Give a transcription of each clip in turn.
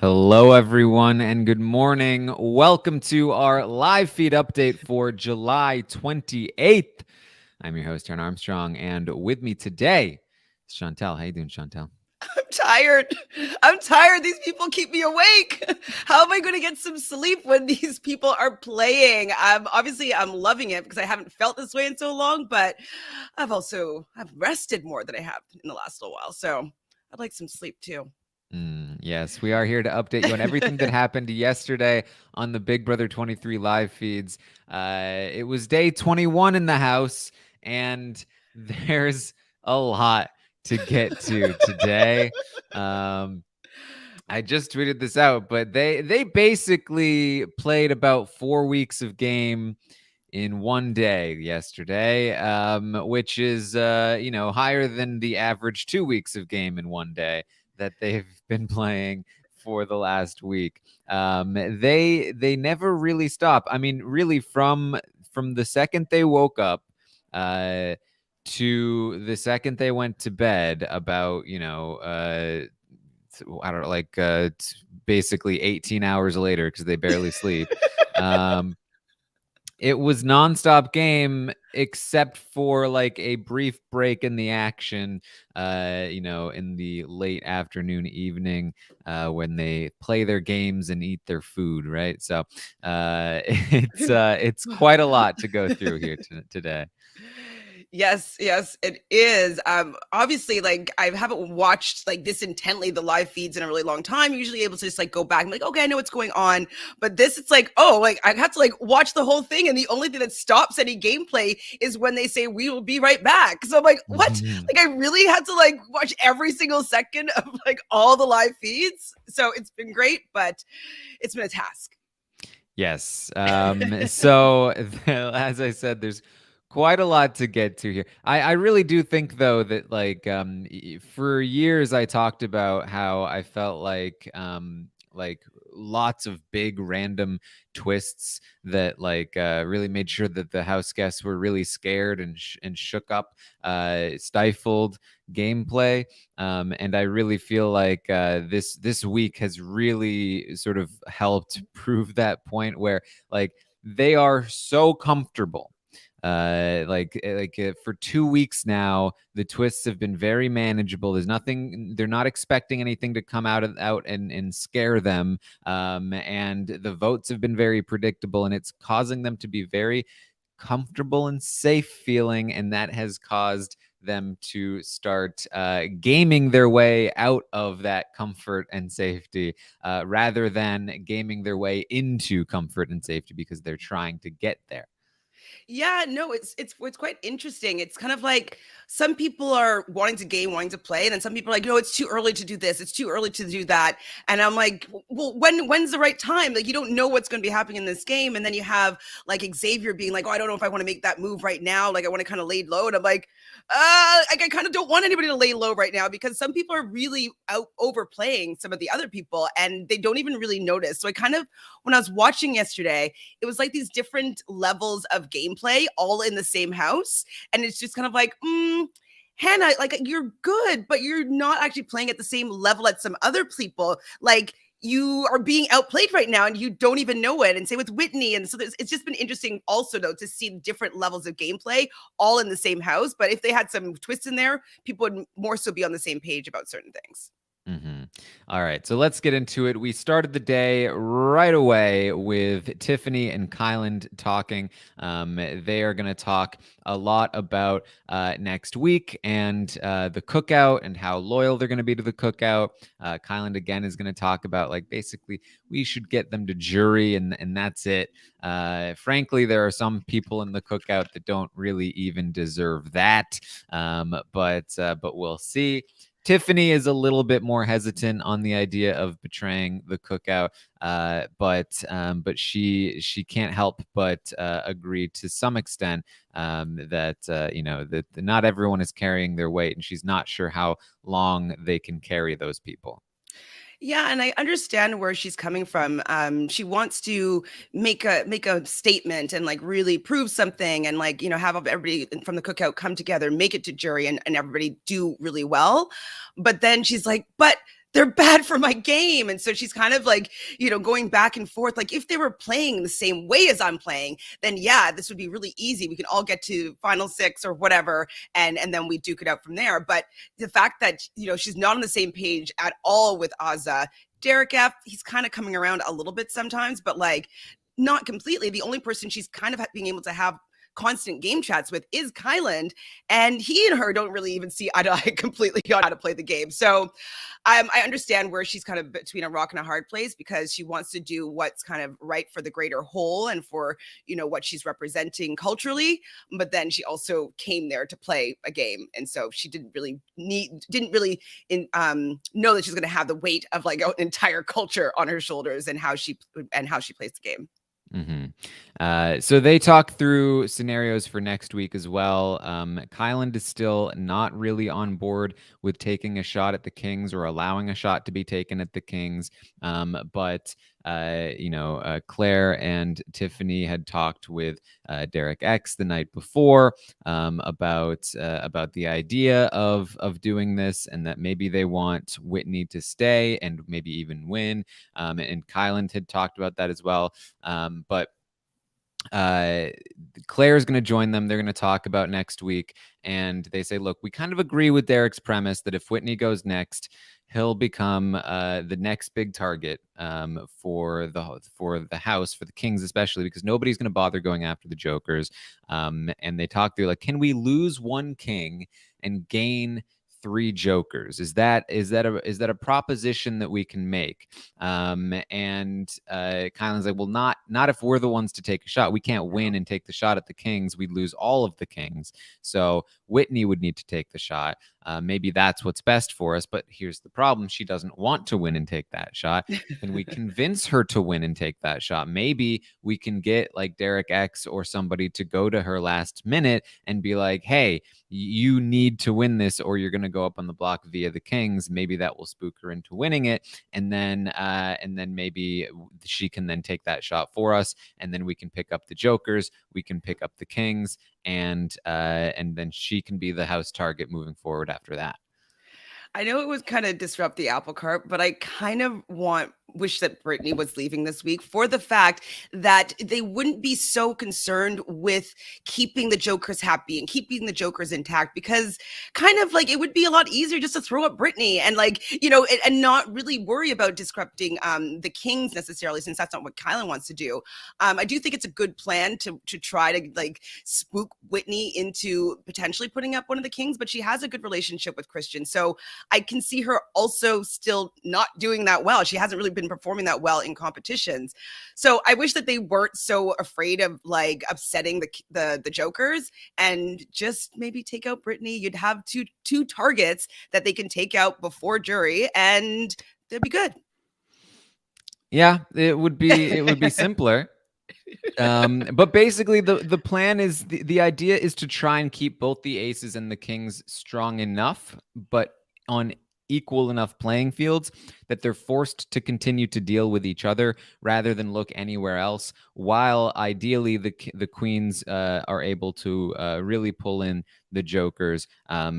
Hello, everyone, and good morning. Welcome to our live feed update for July 28th. I'm your host, Taran Armstrong, and with me today is Chantele. How you doing, Chantele? I'm tired. I'm tired. These people keep me awake. How am I going to get some sleep when these people are playing? I'm loving it because I haven't felt this way in so long, but I've rested more than I have in the last little while. So I'd like some sleep too. Yes, we are here to update you on everything that happened yesterday on the Big Brother 23 live feeds. It was day 21 in the house, and there's a lot to get to today. Um, I just tweeted this out, but they basically played about 4 weeks of game in one day yesterday, which is higher than the average 2 weeks of game in one day that they've been playing for the last week. They never really stop. I mean, really from the second they woke up. To the second they went to bed, about I don't know, like basically 18 hours later because they barely sleep. Um, it was nonstop game except for like a brief break in the action, in the late afternoon, evening, when they play their games and eat their food, right? So it's quite a lot to go through here today. Yes, it is. Obviously, like I haven't watched like this intently the live feeds in a really long time. I'm usually able to just like go back and like, okay, I know what's going on. But this, it's like, oh, like I have to like watch the whole thing, and the only thing that stops any gameplay is when they say we will be right back. So I'm like, what? Like I really had to like watch every single second of like all the live feeds. So it's been great, but it's been a task. Yes. So, as I said, there's quite a lot to get to here. I really do think, though, that like for years I talked about how I felt like lots of big random twists that like really made sure that the house guests were really scared and and shook up, stifled gameplay. And I really feel like this week has really sort of helped prove that point where like they are so comfortable. For 2 weeks now, the twists have been very manageable. There's nothing. They're not expecting anything to come out and scare them. And the votes have been very predictable, and it's causing them to be very comfortable and safe feeling, and that has caused them to start gaming their way out of that comfort and safety, rather than gaming their way into comfort and safety because they're trying to get there. Yeah, no, it's quite interesting. It's kind of like some people are wanting to game, wanting to play, and then some people are like, no, it's too early to do this, it's too early to do that. And I'm like, well, when's the right time? Like you don't know what's going to be happening in this game, and then you have like Xavier being like, oh, I don't know if I want to make that move right now. Like I want to kind of lay low, and I'm like, I kind of don't want anybody to lay low right now because some people are really out overplaying some of the other people, and they don't even really notice. So I kind of, when I was watching yesterday, it was like these different levels of gameplay all in the same house. And it's just kind of like, Hannah, like you're good, but you're not actually playing at the same level as some other people. Like you are being outplayed right now and you don't even know it. And same with Whitney. And so it's just been interesting also though to see different levels of gameplay all in the same house. But if they had some twists in there, people would more so be on the same page about certain things. Mm-hmm. All right, so let's get into it. We started the day right away with Tiffany and Kyland talking. They are going to talk a lot about next week and the cookout and how loyal they're going to be to the cookout. Kyland again is going to talk about like basically we should get them to jury and that's it. Frankly, there are some people in the cookout that don't really even deserve that, but we'll see. Tiffany is a little bit more hesitant on the idea of betraying the cookout, but she can't help but agree to some extent, that that not everyone is carrying their weight, and she's not sure how long they can carry those people. Yeah, and I understand where she's coming from. She wants to make a statement and like really prove something, and like have everybody from the cookout come together, make it to jury, and everybody do really well. But then she's like, but they're bad for my game. And so she's kind of like, going back and forth. Like if they were playing the same way as I'm playing, then yeah, this would be really easy. We can all get to final six or whatever. And then we duke it out from there. But the fact that, she's not on the same page at all with Azza. Derek F, he's kind of coming around a little bit sometimes, but like not completely. The only person she's kind of being able to have constant game chats with is Kyland, and he and her don't really even see eye to eye completely on how to play the game. So I understand where she's kind of between a rock and a hard place, because she wants to do what's kind of right for the greater whole and for, what she's representing culturally. But then she also came there to play a game. And so she didn't really know that she's going to have the weight of like an entire culture on her shoulders and how she plays the game. So they talk through scenarios for next week as well. Kyland is still not really on board with taking a shot at the Kings or allowing a shot to be taken at the Kings. But Claire and Tiffany had talked with Derek X the night before about the idea of doing this, and that maybe they want Whitney to stay and maybe even win. And Kyland had talked about that as well. But Claire's going to join them. They're going to talk about next week. And they say, look, we kind of agree with Derek's premise that if Whitney goes next, he'll become the next big target for the house, for the Kings especially, because nobody's going to bother going after the Jokers. And they talk through, like, can we lose one King and gain 3 Jokers? Is that a proposition that we can make? And Kyland's like, well, not if we're the ones to take a shot. We can't win and take the shot at the Kings. We'd lose all of the Kings. So Whitney would need to take the shot. Maybe that's what's best for us. But here's the problem. She doesn't want to win and take that shot. Can we convince her to win and take that shot? Maybe we can get like Derek X or somebody to go to her last minute and be like, hey, you need to win this or you're going to go up on the block via the Kings. Maybe that will spook her into winning it. And then maybe she can then take that shot for us. And then we can pick up the Jokers. We can pick up the Kings. And then she can be the house target moving forward after that. I know it was kind of disrupt the apple cart, but I kind of wish that Brittany was leaving this week for the fact that they wouldn't be so concerned with keeping the Jokers happy and keeping the Jokers intact, because kind of like it would be a lot easier just to throw up Brittany and like, and not really worry about disrupting the Kings necessarily, since that's not what Kyland wants to do. I do think it's a good plan to try to like spook Whitney into potentially putting up one of the Kings, but she has a good relationship with Christian. So I can see her also still not doing that well. She hasn't really been performing that well in competitions. So I wish that they weren't so afraid of like upsetting the Jokers and just maybe take out Brittany. You'd have two targets that they can take out before jury and they'd be good. Yeah, it would be simpler. But basically the plan is the idea is to try and keep both the aces and the Kings strong enough, but on equal enough playing fields that they're forced to continue to deal with each other rather than look anywhere else, while ideally the queens are able to really pull in the Jokers,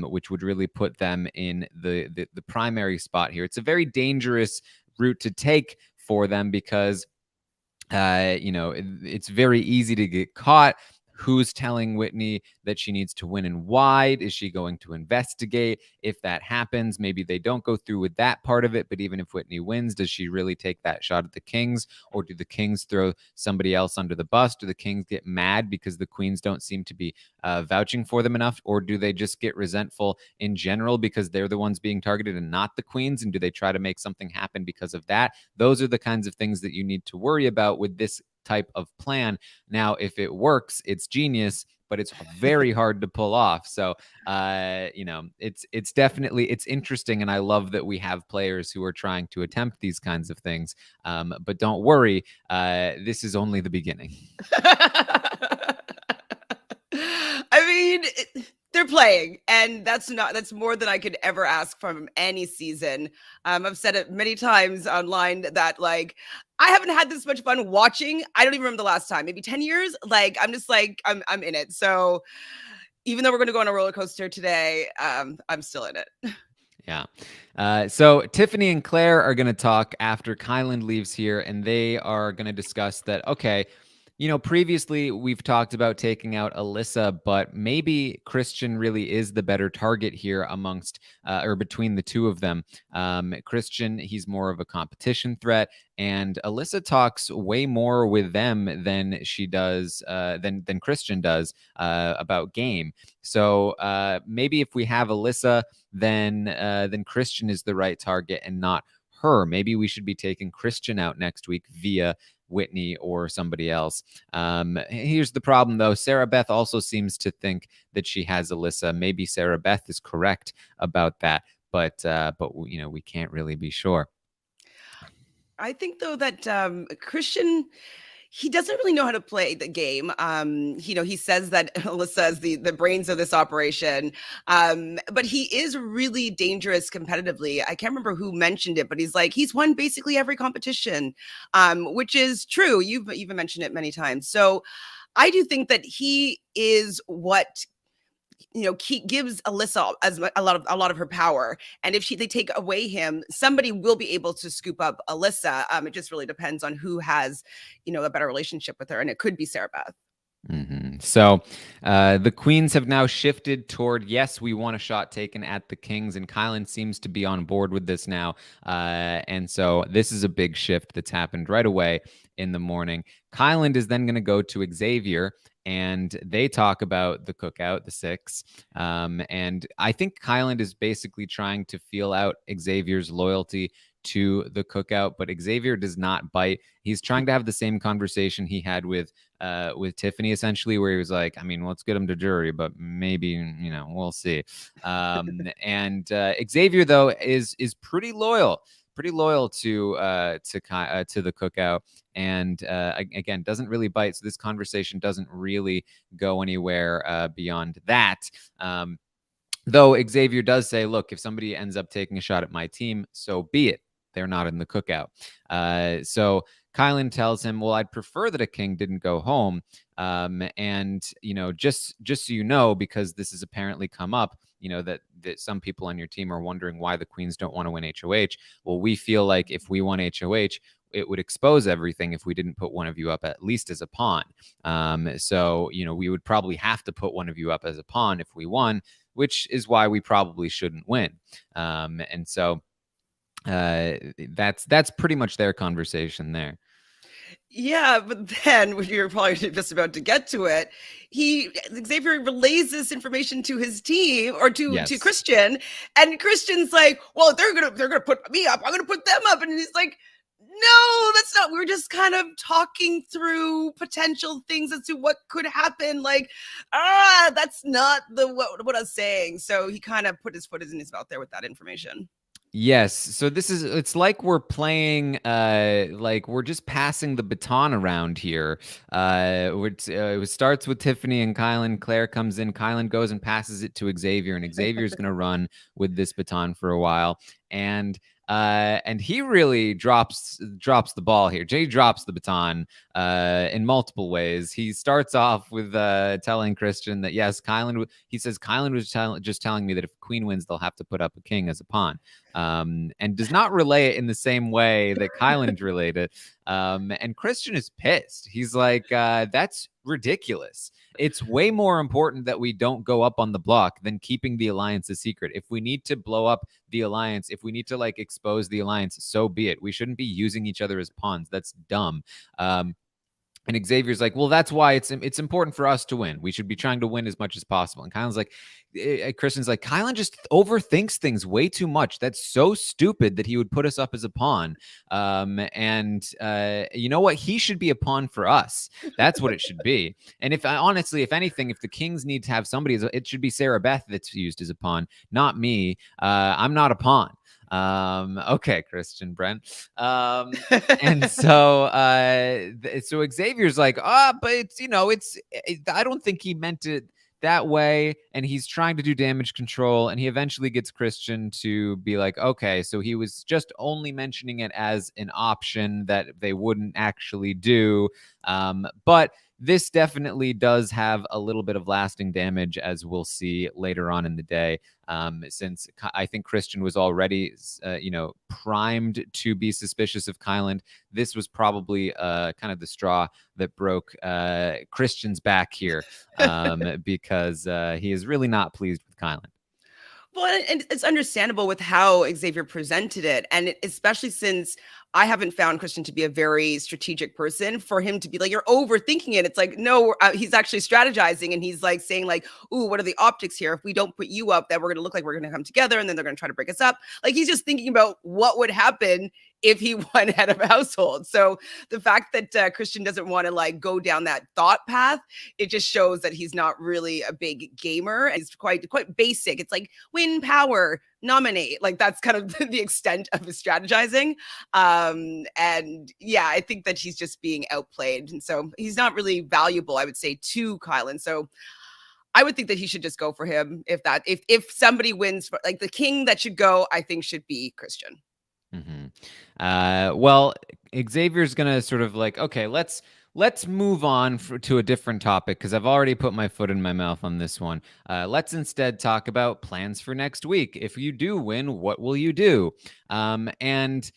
which would really put them in the primary spot here. It's a very dangerous route to take for them because it's very easy to get caught. Who's telling Whitney that she needs to win and why? Is she going to investigate? If that happens, maybe they don't go through with that part of it. But even if Whitney wins, does she really take that shot at the Kings? Or do the Kings throw somebody else under the bus? Do the Kings get mad because the queens don't seem to be vouching for them enough? Or do they just get resentful in general because they're the ones being targeted and not the queens? And do they try to make something happen because of that? Those are the kinds of things that you need to worry about with this type of plan. Now, if it works, it's genius, but it's very hard to pull off. So, it's definitely, it's interesting. And I love that we have players who are trying to attempt these kinds of things. But don't worry, this is only the beginning. I mean, they're playing, and that's more than I could ever ask from any season. I've said it many times online that like I haven't had this much fun watching. I don't even remember the last time, maybe 10 years. Like I'm just like I'm in it. So even though we're going to go on a roller coaster today, I'm still in it. Yeah. So Tiffany and Claire are going to talk after Kyland leaves here, and they are going to discuss that, okay, previously we've talked about taking out Alyssa, but maybe Christian really is the better target here amongst or between the two of them. Christian, he's more of a competition threat, and Alyssa talks way more with them than she does, than Christian does about game. So maybe if we have Alyssa, then Christian is the right target and not her. Maybe we should be taking Christian out next week via Whitney or somebody else. Here's the problem, though. Sarah Beth also seems to think that she has Alyssa. Maybe Sarah Beth is correct about that, but we can't really be sure. I think though that Christian, he doesn't really know how to play the game. He says that Alyssa is the brains of this operation, but he is really dangerous competitively. I can't remember who mentioned it, but he's won basically every competition, which is true. You've even mentioned it many times. So I do think that he is what gives Alyssa a lot of her power. And if they take away him, somebody will be able to scoop up Alyssa. It just really depends on who has, a better relationship with her, and it could be Sarah Beth. Mm-hmm. So the queens have now shifted toward, yes, we want a shot taken at the kings, and Kyland seems to be on board with this now. And so this is a big shift that's happened right away in the morning. Kyland is then going to go to Xavier, and they talk about the cookout, the six. And I think Kyland is basically trying to feel out Xavier's loyalty to the cookout, but Xavier does not bite. He's trying to have the same conversation he had with Tiffany, essentially, where he was like, I mean, let's get him to jury, but maybe, we'll see. And Xavier, though, is pretty loyal to the cookout, and again, doesn't really bite. So this conversation doesn't really go anywhere beyond that. Though Xavier does say, look, if somebody ends up taking a shot at my team, so be it. They're not in the cookout. So Kyland tells him, well, I'd prefer that a king didn't go home. And, just so you know, because this has apparently come up, that some people on your team are wondering why the queens don't want to win HOH. Well, we feel like if we won HOH, it would expose everything if we didn't put one of you up at least as a pawn. So, we would probably have to put one of you up as a pawn if we won, which is why we probably shouldn't win. And so that's pretty much their conversation there. Yeah, but then when you're probably just about to get to it, Xavier relays this information to his team or to Christian, and Christian's like, "Well, they're gonna put me up. I'm gonna put them up," and he's like, "No, that's not. We're just kind of talking through potential things as to what could happen. Like, that's not what I was saying." So he kind of put his foot in his mouth there with that information. Yes. So it's like we're playing, like we're just passing the baton around here. It starts with Tiffany and Kyland. Claire comes in. Kyland goes and passes it to Xavier, and Xavier's going to run with this baton for a while. And he really drops the ball here. Jay drops the baton in multiple ways. He starts off with telling Christian that, yes, he says Kyland was just telling me that if Queen wins, they'll have to put up a king as a pawn. And does not relay it in the same way that Kyland relayed it. And Christian is pissed. He's like, that's ridiculous. It's way more important that we don't go up on the block than keeping the alliance a secret. If we need to blow up the alliance, if we need to expose the alliance, so be it. We shouldn't be using each other as pawns. That's dumb. And Xavier's like, well, that's why it's important for us to win. We should be trying to win as much as possible. And Kyland's like, Christian's like, Kyland just overthinks things way too much. That's so stupid that he would put us up as a pawn. And you know what? He should be a pawn for us. That's what it should be. And if anything, if the kings need to have somebody, it should be Sarah Beth that's used as a pawn, not me. I'm not a pawn. Okay, Christian, Brent. And so Xavier's like, but I don't think he meant it that way, and he's trying to do damage control, and he eventually gets Christian to be like, okay, so he was just only mentioning it as an option that they wouldn't actually do. But this definitely does have a little bit of lasting damage, as we'll see later on in the day. Since I think Christian was already, primed to be suspicious of Kyland, this was probably kind of the straw that broke Christian's back here, because he is really not pleased with Kyland. Well, and it's understandable with how Xavier presented it, and especially since I haven't found Christian to be a very strategic person. For him to be like, you're overthinking it. It's like, no, he's actually strategizing, and he's like saying like, ooh, what are the optics here? If we don't put you up, then we're going to look like we're going to come together, and then they're going to try to break us up. Like, he's just thinking about what would happen if he won head of household. So the fact that Christian doesn't want to like go down that thought path, it just shows that he's not really a big gamer. He's quite basic. It's like win power, nominate. Like, that's kind of the extent of his strategizing. And yeah, I think that he's just being outplayed. And so he's not really valuable, I would say, to Kyland. So I would think that he should just go for him. If somebody wins, like the king that should go, I think should be Christian. Well, Xavier's gonna sort of like, okay, let's move on to a different topic, because I've already put my foot in my mouth on this one. Let's instead talk about plans for next week. If you do win, what will you do? And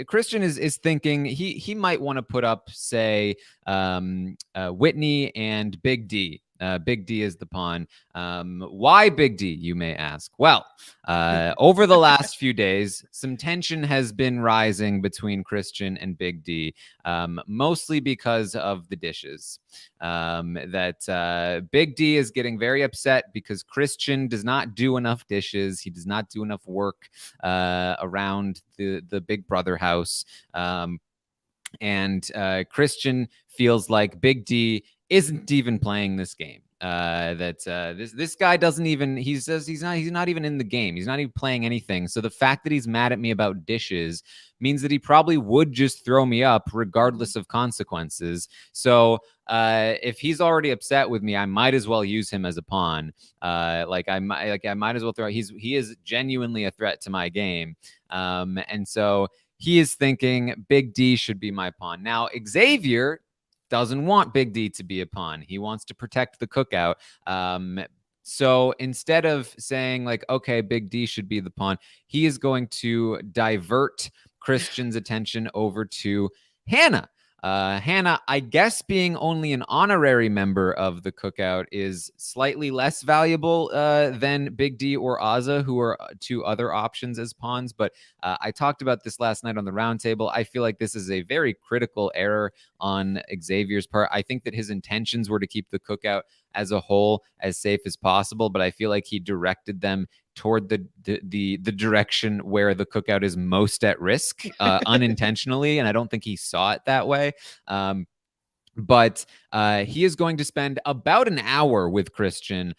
Christian is thinking he might want to put up, say, Whitney and Big D. Big D is the pawn. Why Big D, you may ask? Well, over the last few days, some tension has been rising between Christian and Big D, mostly because of the dishes. Big D is getting very upset because Christian does not do enough dishes. He does not do enough work around the Big Brother house. And Christian feels like Big D isn't even playing this game. This guy doesn't even, he says he's not even in the game. He's not even playing anything. So the fact that he's mad at me about dishes means that he probably would just throw me up regardless of consequences. So if he's already upset with me, I might as well use him as a pawn. I might as well throw. He is genuinely a threat to my game. And so he is thinking Big D should be my pawn. Now, Xavier doesn't want Big D to be a pawn. He wants to protect the cookout. So instead of saying like, okay, Big D should be the pawn, he is going to divert Christian's attention over to Hannah. Hannah, I guess being only an honorary member of the cookout is slightly less valuable than Big D or Azza, who are two other options as pawns. But I talked about this last night on the roundtable. I feel like this is a very critical error on Xavier's part. I think that his intentions were to keep the cookout as a whole as safe as possible, but I feel like he directed them toward the direction where the cookout is most at risk unintentionally, and I don't think he saw it that way. But he is going to spend about an hour with Christian,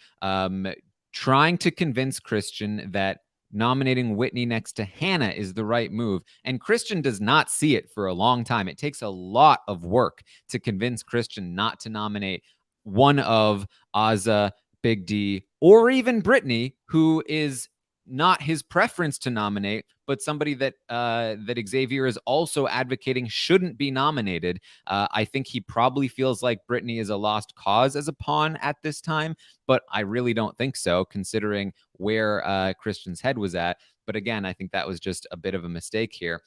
trying to convince Christian that nominating Whitney next to Hannah is the right move. And Christian does not see it for a long time. It takes a lot of work to convince Christian not to nominate one of Azza, Big D, or even Brittany, who is not his preference to nominate, but somebody that Xavier is also advocating shouldn't be nominated. I think he probably feels like Brittany is a lost cause as a pawn at this time, but I really don't think so, considering where Christian's head was at. But again, I think that was just a bit of a mistake here.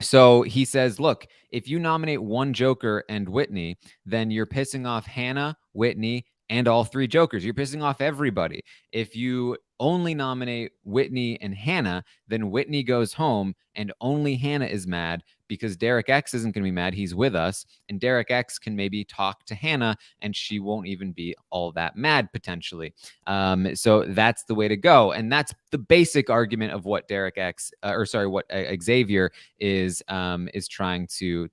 So he says, look, if you nominate one Joker and Whitney, then you're pissing off Hannah, Whitney, and all three Jokers. You're pissing off everybody. If you only nominate Whitney and Hannah, then Whitney goes home and only Hannah is mad because Derek X isn't going to be mad. He's with us, and Derek X can maybe talk to Hannah and she won't even be all that mad potentially. So that's the way to go. And that's the basic argument of what what Xavier is trying to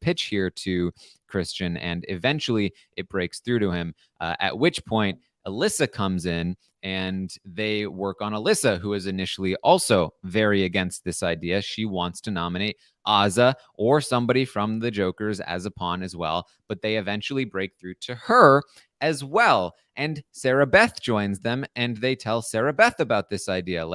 pitch here to Christian. And eventually it breaks through to him, at which point Alyssa comes in and they work on Alyssa, who is initially also very against this idea. She wants to nominate Azza or somebody from the Jokers as a pawn as well, but they eventually break through to her as well. And Sarah Beth joins them and they tell Sarah Beth about this idea.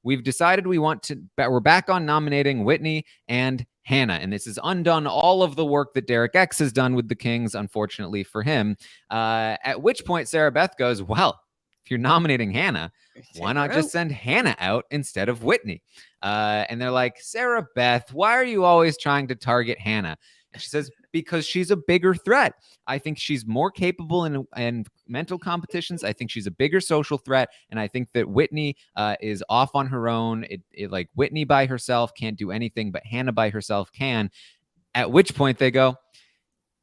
We've decided we're back on nominating Whitney and Hannah. And this has undone all of the work that Derek X has done with the Kings, unfortunately for him. At which point Sarah Beth goes, well, if you're nominating Hannah, why not just send Hannah out instead of Whitney? And they're like, Sarah Beth, why are you always trying to target Hannah? And she says, because she's a bigger threat. I think she's more capable in mental competitions. I think she's a bigger social threat. And I think that Whitney is off on her own. Like Whitney by herself can't do anything, but Hannah by herself can. At which point they go,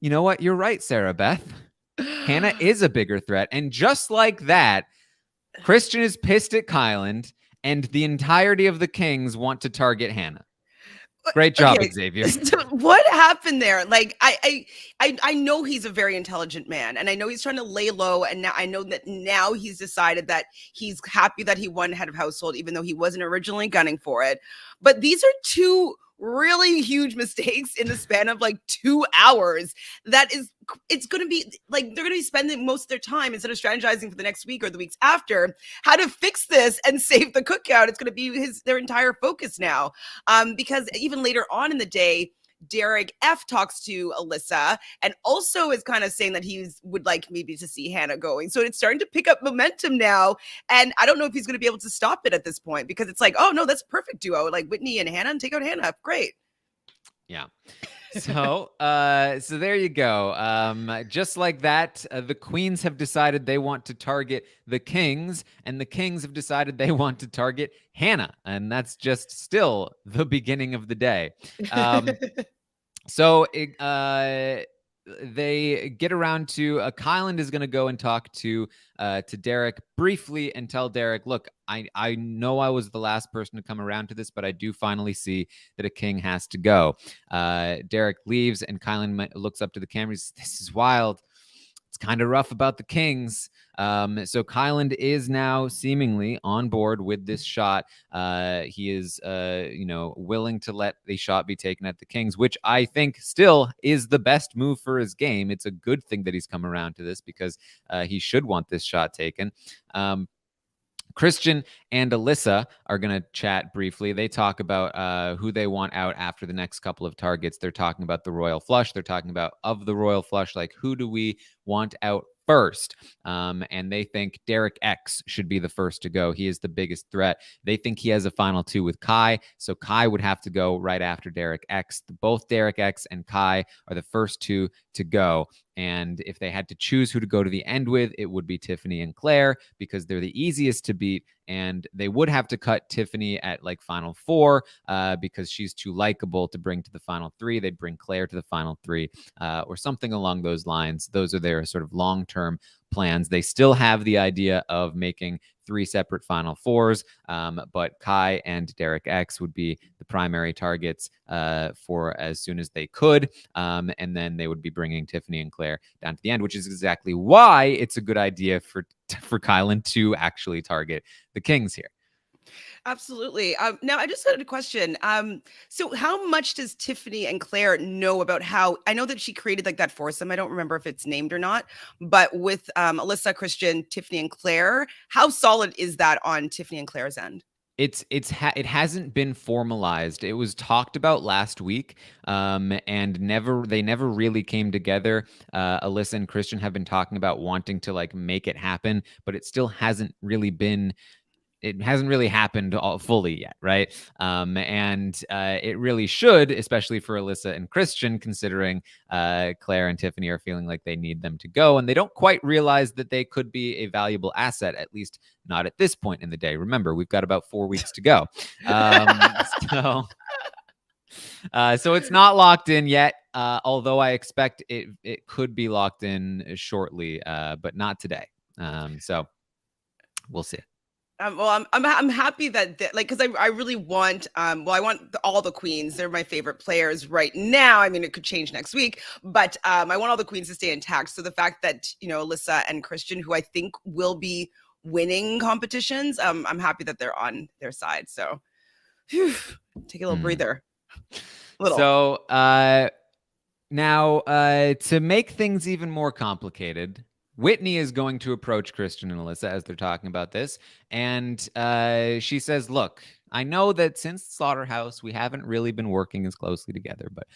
you know what? You're right, Sarah Beth. Hannah is a bigger threat. And just like that, Christian is pissed at Kyland, and the entirety of the Kings want to target Hannah. Great job, Xavier. So what happened there? Like, I know he's a very intelligent man, and I know he's trying to lay low. And now I know that now he's decided that he's happy that he won head of household, even though he wasn't originally gunning for it. But these are two really huge mistakes in the span of like 2 hours. It's going to be like they're going to be spending most of their time, instead of strategizing for the next week or the weeks after, how to fix this and save the cookout. It's going to be their entire focus now, because even later on in the day, Derek F talks to Alyssa and also is kind of saying that he would like maybe to see Hannah going. So it's starting to pick up momentum now. And I don't know if he's going to be able to stop it at this point, because it's like, oh no, that's a perfect duo. Like Whitney and Hannah, and take out Hannah. Great. Yeah. So there you go. Just like that, the Queens have decided they want to target the Kings, and the Kings have decided they want to target Hannah. And that's just still the beginning of the day. So they get around to Kyland is going to go and talk to Derek briefly and tell Derek, look, I know I was the last person to come around to this, but I do finally see that a king has to go. Derek leaves, and Kyland looks up to the camera. He says, this is wild. It's kind of rough about the Kings. So Kyland is now seemingly on board with this shot. He is, willing to let the shot be taken at the Kings, which I think still is the best move for his game. It's a good thing that he's come around to this, because he should want this shot taken. Christian and Alyssa are going to chat briefly. They talk about who they want out after the next couple of targets. They're talking about the royal flush. They're talking about of the royal flush, like who do we want out first? And they think Derek X should be the first to go. He is the biggest threat. They think he has a final two with Kai. So Kai would have to go right after Derek X. Both Derek X and Kai are the first two to go. And if they had to choose who to go to the end with, it would be Tiffany and Claire, because they're the easiest to beat. And they would have to cut Tiffany at like final four because she's too likable to bring to the final three. They'd bring Claire to the final three or something along those lines. Those are their sort of long-term plans. They still have the idea of making 3 separate final fours, but Kai and Derek X would be the primary targets for as soon as they could, and then they would be bringing Tiffany and Claire down to the end, which is exactly why it's a good idea for Kyland to actually target the Kings here. Absolutely. Now, I just had a question. So how much does Tiffany and Claire know about how, I know that she created like that foursome. I don't remember if it's named or not, but with Alyssa, Christian, Tiffany, and Claire, how solid is that on Tiffany and Claire's end? It hasn't been formalized. It was talked about last week, and they never really came together. Alyssa and Christian have been talking about wanting to like make it happen, but it still hasn't really been. It hasn't really happened fully yet, right? And it really should, especially for Alyssa and Christian, considering Claire and Tiffany are feeling like they need them to go, and they don't quite realize that they could be a valuable asset, at least not at this point in the day. Remember, we've got about 4 weeks to go. So it's not locked in yet, although I expect it could be locked in shortly, but not today. So we'll see. Well, I'm happy that like, because I really want I want all the queens. They're my favorite players right now. I mean, it could change next week, but I want all the queens to stay intact. So the fact that Alyssa and Christian, who I think will be winning competitions, I'm happy that they're on their side. So take a little breather. So now to make things even more complicated, Whitney is going to approach Christian and Alyssa as they're talking about this. And she says, look, I know that since Slaughterhouse, we haven't really been working as closely together, but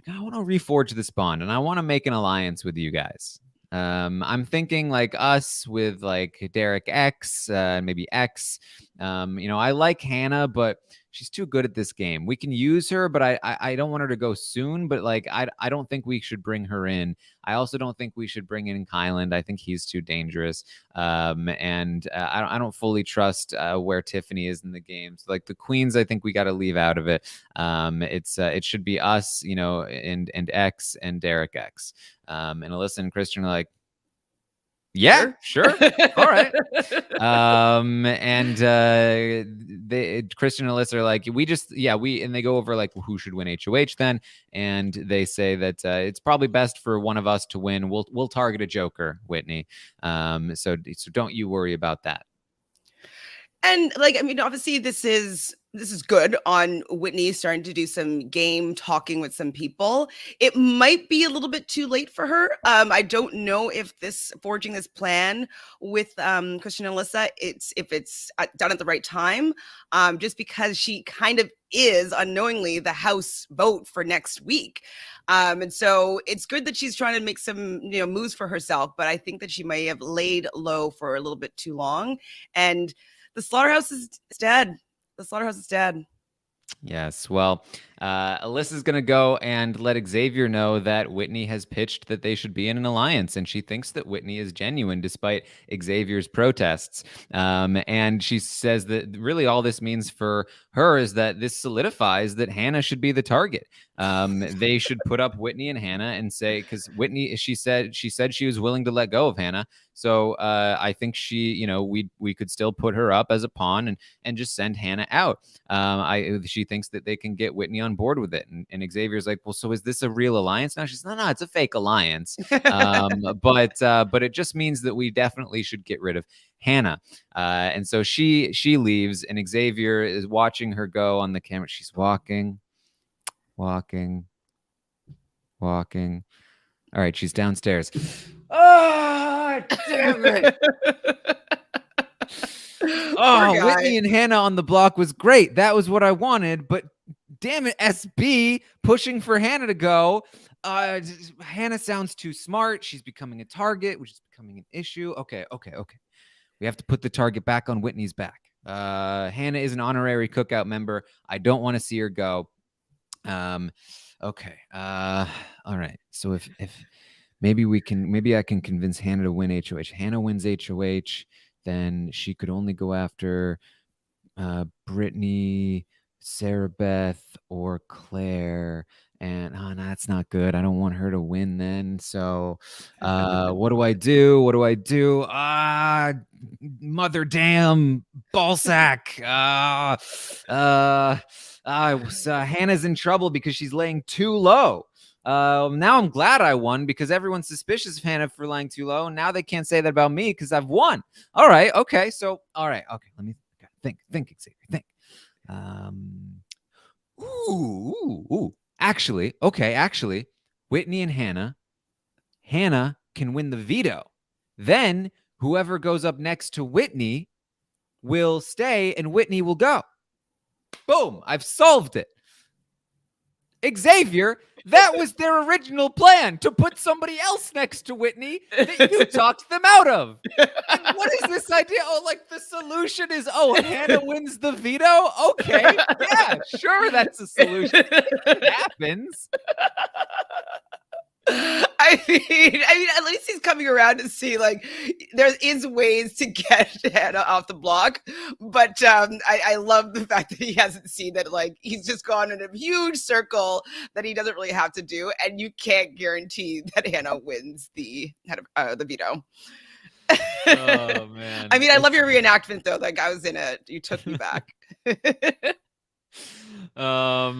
I want to reforge this bond and I want to make an alliance with you guys. I'm thinking like us with like Derek X, maybe X. I like Hannah, but she's too good at this game. We can use her, but I don't want her to go soon. But like I don't think we should bring her in. I also don't think we should bring in Kyland. I think he's too dangerous. And I don't fully trust where Tiffany is in the game. So like the queens, I think we got to leave out of it. It should be us, and X and Derek X. And Alyssa and Christian are like, yeah, sure. All right. Christian and Alyssa are like, and they go over like who should win HOH then. And they say that it's probably best for one of us to win. We'll target a joker, Whitney. So don't you worry about that. And like, I mean, obviously this is good on Whitney starting to do some game talking with some people. It might be a little bit too late for her. I don't know if forging this plan with Christian and Alyssa, if it's done at the right time, just because she kind of is unknowingly the house vote for next week. And so it's good that she's trying to make some, moves for herself, but I think that she may have laid low for a little bit too long. And the slaughterhouse is dead. The slaughterhouse is dead. Yes. Well, Alyssa's going to go and let Xavier know that Whitney has pitched that they should be in an alliance, and she thinks that Whitney is genuine despite Xavier's protests. And she says that really all this means for her is that this solidifies that Hannah should be the target. They should put up Whitney and Hannah and say, because Whitney, she said she was willing to let go of Hannah. So I think we could still put her up as a pawn and just send Hannah out. She thinks that they can get Whitney on board with it. And Xavier's like, well, so is this a real alliance now? She's no, it's a fake alliance. But it just means that we definitely should get rid of Hannah. And so she leaves, and Xavier is watching her go on the camera. She's walking. All right, she's downstairs. Oh, damn it. Oh, Whitney and Hannah on the block was great. That was what I wanted, but damn it, SB pushing for Hannah to go. Hannah sounds too smart. She's becoming a target, which is becoming an issue. Okay. We have to put the target back on Whitney's back. Hannah is an honorary cookout member. I don't want to see her go. Okay. All right. So if maybe I can convince Hannah to win HOH. Hannah wins HOH, then she could only go after Brittany, Sarah Beth, or Claire. And no, that's not good. I don't want her to win then. So what do I do? Mother damn ballsack. Hannah's in trouble because she's laying too low. Now I'm glad I won because everyone's suspicious of Hannah for laying too low. And now they can't say that about me because I've won. All right. Okay. So, all right. Okay. Let me think, Xavier. Think. Actually, Whitney and Hannah can win the veto. Then whoever goes up next to Whitney will stay and Whitney will go. Boom. I've solved it. Xavier, that was their original plan, to put somebody else next to Whitney that you talked them out of. And what is this idea? Oh, like the solution is, Hannah wins the veto? Okay, yeah, sure, that's a solution. It happens. I mean, at least he's coming around to see like there is ways to get Hannah off the block. But I love the fact that he hasn't seen that. Like he's just gone in a huge circle that he doesn't really have to do, and you can't guarantee that Hannah wins the veto. Oh man! I mean, I love your reenactment though. Like I was in it. You took me back. All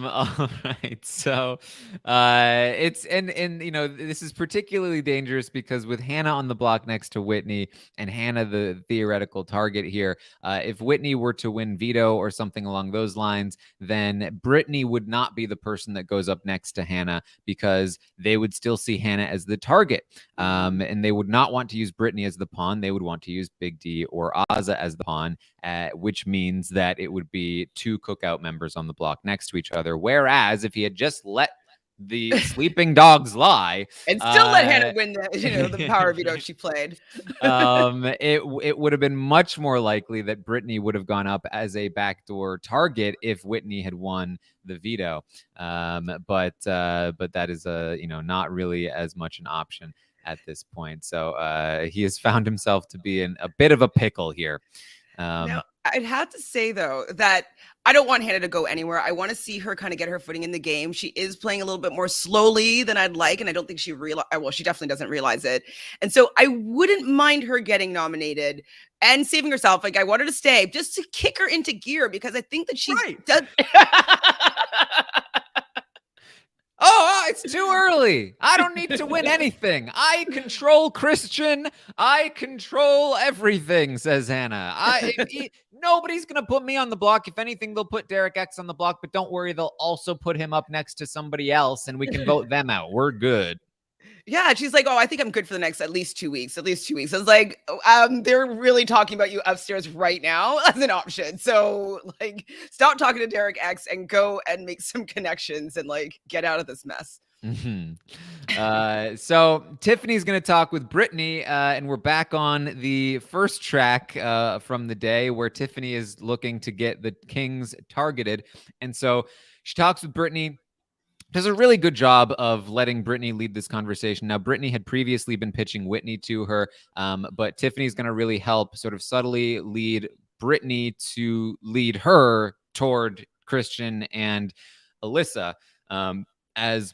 right. So, it's and you know this is particularly dangerous because with Hannah on the block next to Whitney and Hannah the theoretical target here, if Whitney were to win veto or something along those lines, then Brittany would not be the person that goes up next to Hannah because they would still see Hannah as the target, and they would not want to use Brittany as the pawn. They would want to use Big D or Azza as the pawn, which means that it would be two cookout members on the block next to each other. Whereas if he had just let the sleeping dogs lie And still let Hannah win the power veto she played. it would have been much more likely that Brittany would have gone up as a backdoor target if Whitney had won the veto. But that is not really as much an option at this point. So he has found himself to be in a bit of a pickle here. Now, I'd have to say though that I don't want Hannah to go anywhere. I want to see her kind of get her footing in the game. She is playing a little bit more slowly than I'd like, and I don't think she well, she definitely doesn't realize it. And so I wouldn't mind her getting nominated and saving herself. Like I want her to stay just to kick her into gear because I think that she's does. Oh, it's too early. I don't need to win anything. I control Christian. I control everything, says Hannah. Nobody's going to put me on the block. If anything, they'll put Derek X on the block, but don't worry, they'll also put him up next to somebody else and we can vote them out. We're good. Yeah, she's like, oh, I think I'm good for the next at least 2 weeks. At least 2 weeks. I was like, they're really talking about you upstairs right now as an option. So like, stop talking to Derek X and go and make some connections and like get out of this mess. So Tiffany's going to talk with Brittany, and we're back on the first track from the day where Tiffany is looking to get the Kings targeted, and so she talks with Brittany. Does a really good job of letting Brittany lead this conversation. Now, Brittany had previously been pitching Whitney to her, but Tiffany's going to really help sort of subtly lead Brittany to lead her toward Christian and Alyssa. As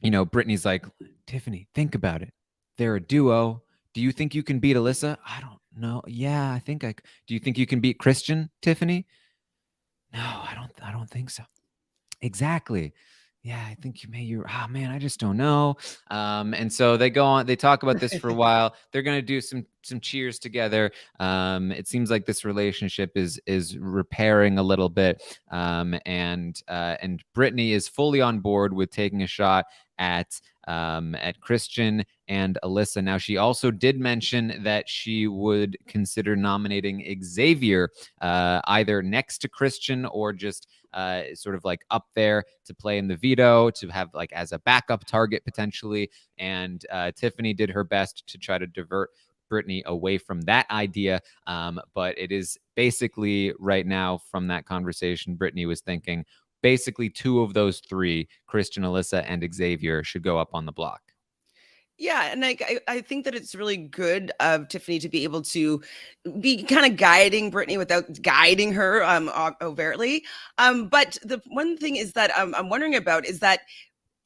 you know, Brittany's like, Tiffany, think about it. They're a duo. Do you think you can beat Alyssa? I don't know. Yeah, I think I. Do you think you can beat Christian, Tiffany? No, I don't think so. Exactly. Yeah, I think oh man, I just don't know. And so they go on, they talk about this for a while. They're going to do some cheers together. It seems like this relationship is repairing a little bit. And Brittany is fully on board with taking a shot at Christian and Alyssa. Now, she also did mention that she would consider nominating Xavier either next to Christian or just sort of like up there to play in the veto, to have like as a backup target potentially. And Tiffany did her best to try to divert Brittany away from that idea. But it is basically right now from that conversation, Brittany was thinking basically two of those three, Christian, Alyssa, and Xavier, should go up on the block. Yeah, and I think that it's really good of Tiffany to be able to be kind of guiding Brittany without guiding her overtly. But the one thing is that I'm wondering about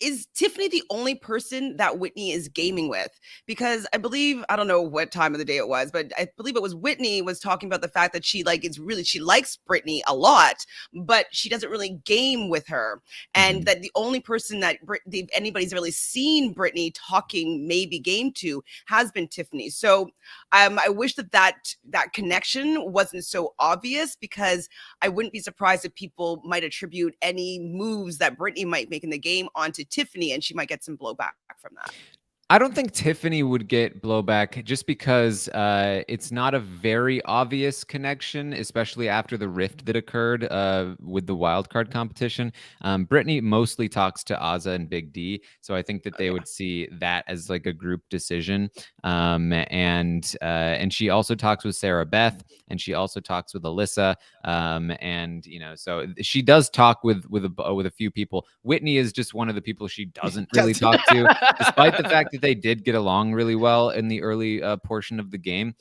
is Tiffany the only person that Whitney is gaming with? Because I believe, I don't know what time of the day it was, but I believe it was Whitney was talking about the fact that she likes Brittany a lot, but she doesn't really game with her. And that the only person that anybody's really seen Brittany talking maybe game to has been Tiffany. So I wish that connection wasn't so obvious, because I wouldn't be surprised if people might attribute any moves that Brittany might make in the game onto Tiffany, and she might get some blowback from that. I don't think Tiffany would get blowback just because it's not a very obvious connection, especially after the rift that occurred with the wildcard competition. Brittany mostly talks to Azza and Big D, so I think that they would see that as like a group decision. And she also talks with Sarah Beth, and she also talks with Alyssa, and so she does talk with a few people. Whitney is just one of the people she doesn't really talk to, despite the fact that they did get along really well in the early portion of the game.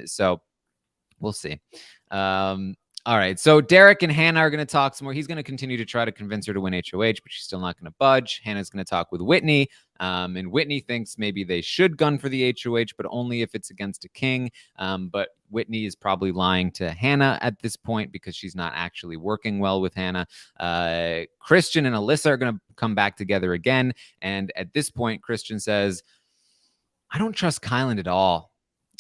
So we'll see. All right. So Derek and Hannah are going to talk some more. He's going to continue to try to convince her to win HOH, but she's still not going to budge. Hannah's going to talk with Whitney. And Whitney thinks maybe they should gun for the HOH, but only if it's against a king. But Whitney is probably lying to Hannah at this point because she's not actually working well with Hannah. Christian and Alyssa are going to come back together again. And at this point, Christian says, I don't trust Kyland at all.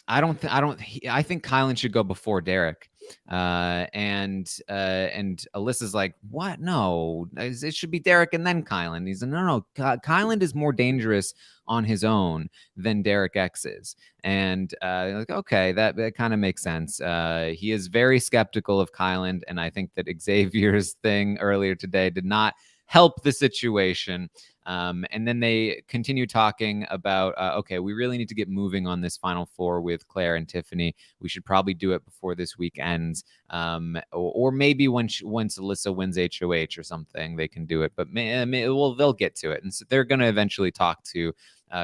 I think Kyland should go before Derek. And Alyssa's like, what? No, it should be Derek and then Kyland. He's like, no. Kyland is more dangerous on his own than Derek X is. And like, okay, that kind of makes sense. He is very skeptical of Kyland, and I think that Xavier's thing earlier today did not help the situation. And then they continue talking about, okay, we really need to get moving on this Final Four with Claire and Tiffany. We should probably do it before this week ends. Or maybe once Alyssa wins HOH or something, they can do it. But they'll get to it. And so they're going to eventually talk to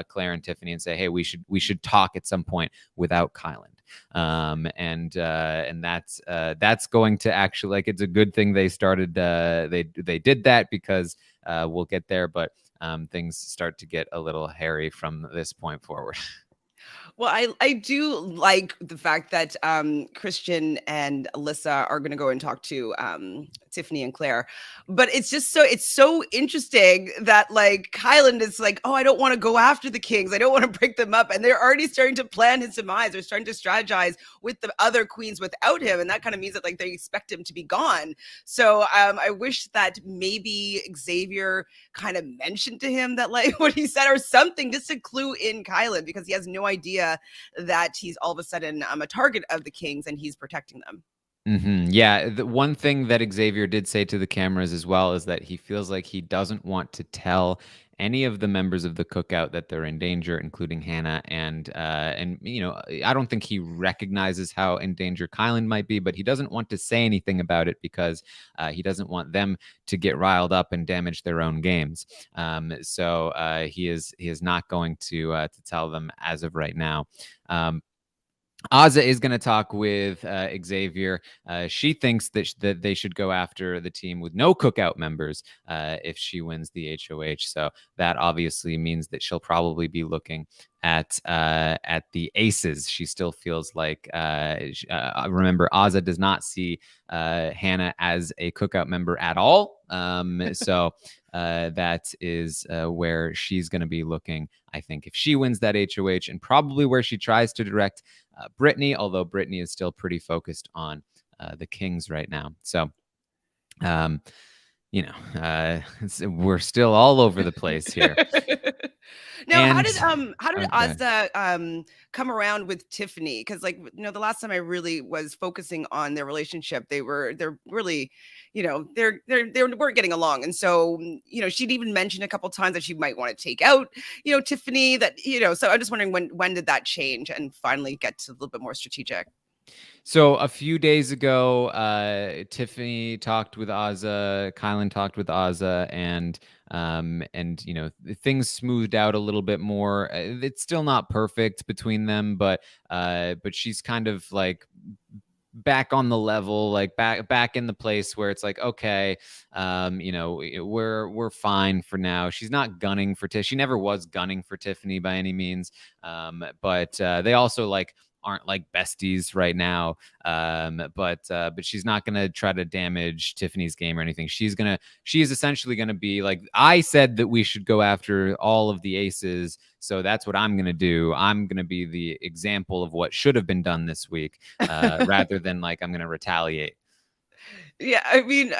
Claire and Tiffany and say, hey, we should talk at some point without Kyland. And that's going to actually, like, it's a good thing they started, they did that because we'll get there, but things start to get a little hairy from this point forward. Well, I do like the fact that Christian and Alyssa are going to go and talk to Tiffany and Claire, but it's so interesting that like Kyland is like, oh, I don't want to go after the Kings, I don't want to break them up, and they're already starting to plan his demise. They're starting to strategize with the other queens without him, and that kind of means that like they expect him to be gone. So I wish that maybe Xavier kind of mentioned to him that like what he said or something, just to clue in Kyland, because he has no idea that he's all of a sudden a target of the Kings and he's protecting them. Mm-hmm. Yeah, the one thing that Xavier did say to the cameras as well is that he feels like he doesn't want to tell any of the members of the cookout that they're in danger, including Hannah. And you know, I don't think he recognizes how in danger Kyland might be, but he doesn't want to say anything about it because he doesn't want them to get riled up and damage their own games. So he is not going to tell them as of right now. Azah is going to talk with Xavier. She thinks that they should go after the team with no cookout members if she wins the HOH. So that obviously means that she'll probably be looking at the aces. She still feels like remember, Azah does not see Hannah as a cookout member at all. So that is where she's going to be looking, I think, if she wins that HOH, and probably where she tries to direct Brittany, although Brittany is still pretty focused on the Kings right now. So, you know, we're still all over the place here. Now, And how did okay. Azah come around with Tiffany? Because like, you know, the last time I really was focusing on their relationship, they're really, you know, they weren't getting along, and so you know, she'd even mentioned a couple times that she might want to take out, you know, Tiffany. That, you know, so I'm just wondering when did that change and finally get to a little bit more strategic? So a few days ago, Tiffany talked with Azah, Kyland talked with Azah, and you know, things smoothed out a little bit more. It's still not perfect between them, but she's kind of like back on the level, like back in the place where it's like, okay, you know, we're fine for now. She's not gunning for Tiff. She never was gunning for Tiffany by any means. But they also like aren't like besties right now. But she's not gonna try to damage Tiffany's game or anything. She is essentially gonna be like, I said that we should go after all of the aces, so that's what I'm gonna do. I'm gonna be the example of what should have been done this week, rather than like I'm gonna retaliate. Yeah, I mean,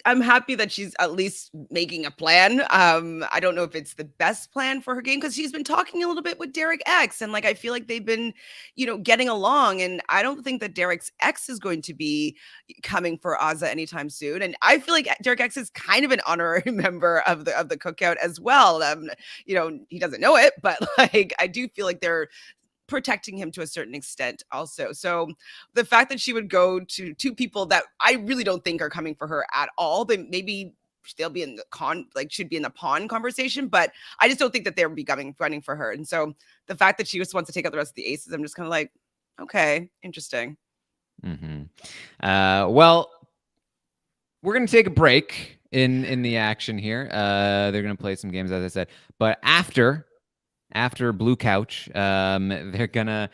I'm happy that she's at least making a plan. I don't know if it's the best plan for her game, because she's been talking a little bit with Derek X, and like I feel like they've been, you know, getting along. And I don't think that Derek's X is going to be coming for Azah anytime soon. And I feel like Derek X is kind of an honorary member of the cookout as well. You know, he doesn't know it, but like I do feel like they're protecting him to a certain extent also. So the fact that she would go to two people that I really don't think are coming for her at all, then maybe they'll be in the should be in the pawn conversation, but I just don't think that they're running for her. And so the fact that she just wants to take out the rest of the aces, I'm just kind of like, okay, interesting. Well, we're gonna take a break in the action here. They're gonna play some games, as I said, but after Blue Couch, they're gonna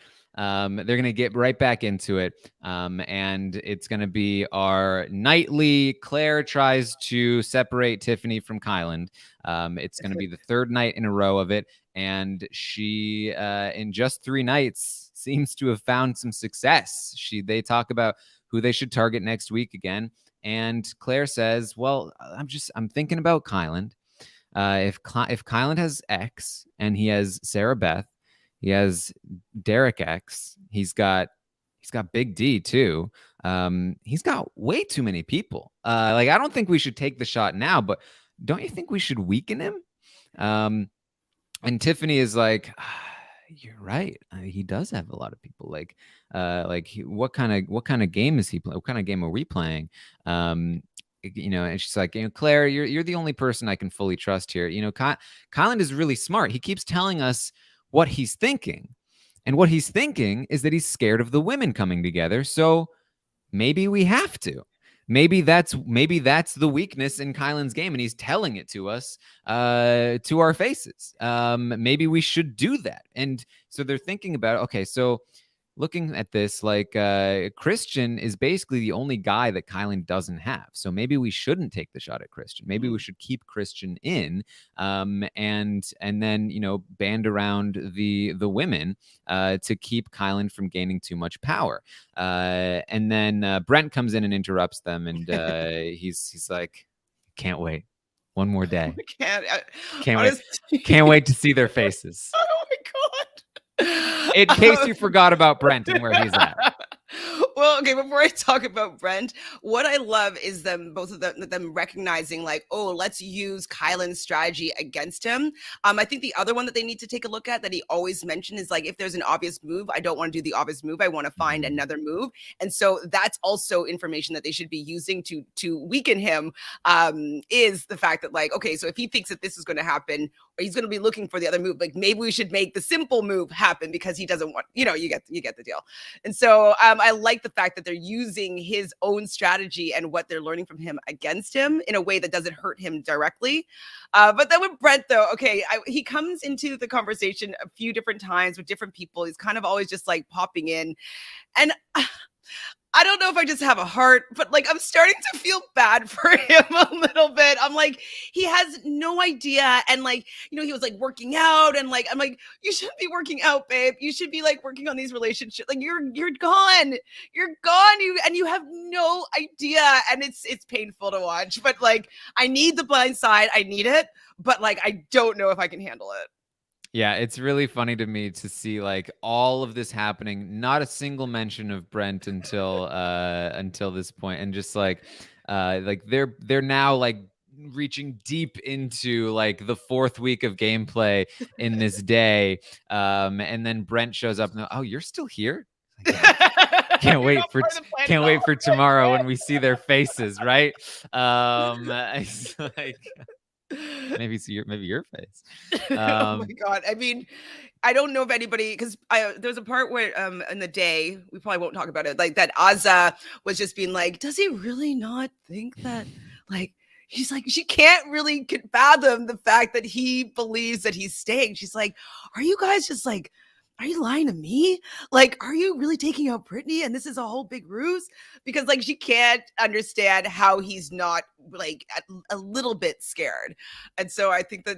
get right back into it, and it's gonna be our nightly. Claire tries to separate Tiffany from Kyland. It's gonna be the third night in a row of it, and she, in just 3 nights, seems to have found some success. They talk about who they should target next week again, and Claire says, "Well, I'm thinking about Kyland. If Kyland has X and he has Sarah Beth, he has Derek X. He's got Big D too. He's got way too many people. Like I don't think we should take the shot now, but don't you think we should weaken him?" And Tiffany is like, "You're right. He does have a lot of people. What kind of game is he playing? What kind of game are we playing?" And she's like, "Claire, you're the only person I can fully trust here. Kyland is really smart. He keeps telling us what he's thinking, and what he's thinking is that he's scared of the women coming together. So maybe we have to. Maybe that's the weakness in Kyland's game, and he's telling it to us, to our faces. Maybe we should do that." And so they're thinking about, okay, so looking at this, like Christian is basically the only guy that Kyland doesn't have. So maybe we shouldn't take the shot at Christian. Maybe we should keep Christian in, and then band around the women to keep Kyland from gaining too much power. And then Brent comes in and interrupts them, and he's like, "Can't wait. One more day. Can't wait. Can't wait to see their faces." Oh my God. In case you forgot about Brent and where he's at. Well, okay, before I talk about Brent, what I love is both of them recognizing like, oh, let's use Kyland's strategy against him. I think the other one that they need to take a look at that he always mentioned is like, if there's an obvious move, I don't want to do the obvious move. I want to find another move. And so that's also information that they should be using to weaken him, is the fact that like, okay, so if he thinks that this is going to happen, or he's going to be looking for the other move, like maybe we should make the simple move happen because he doesn't want, you get the deal. And so I like the fact that they're using his own strategy and what they're learning from him against him in a way that doesn't hurt him directly. But then with Brent, though, okay, he comes into the conversation a few different times with different people. He's kind of always just like popping in. And I don't know if I just have a heart, but like I'm starting to feel bad for him a little bit. I'm like, he has no idea. And like, he was like working out, and like, I'm like, you shouldn't be working out, babe. You should be like working on these relationships. Like you're gone. You're gone. You have no idea. And it's painful to watch. But like, I need the blind side. I need it. But like, I don't know if I can handle it. Yeah, it's really funny to me to see like all of this happening. Not a single mention of Brent until this point, and just like they're now like reaching deep into like the fourth week of gameplay in this day, and then Brent shows up and, "Oh, you're still here? Like, yeah, can't wait for tomorrow when we see their faces, right?" It's like, maybe your face. Oh my God. I mean, I don't know if anybody, because there's a part where in the day, we probably won't talk about it, like that Azza was just being like, does he really not think that, like, she's like, she can't really fathom the fact that he believes that he's staying. She's like, are you guys just like, are you lying to me? Like, are you really taking out Brittany? And this is a whole big ruse? Because like, she can't understand how he's not like a little bit scared. And so I think that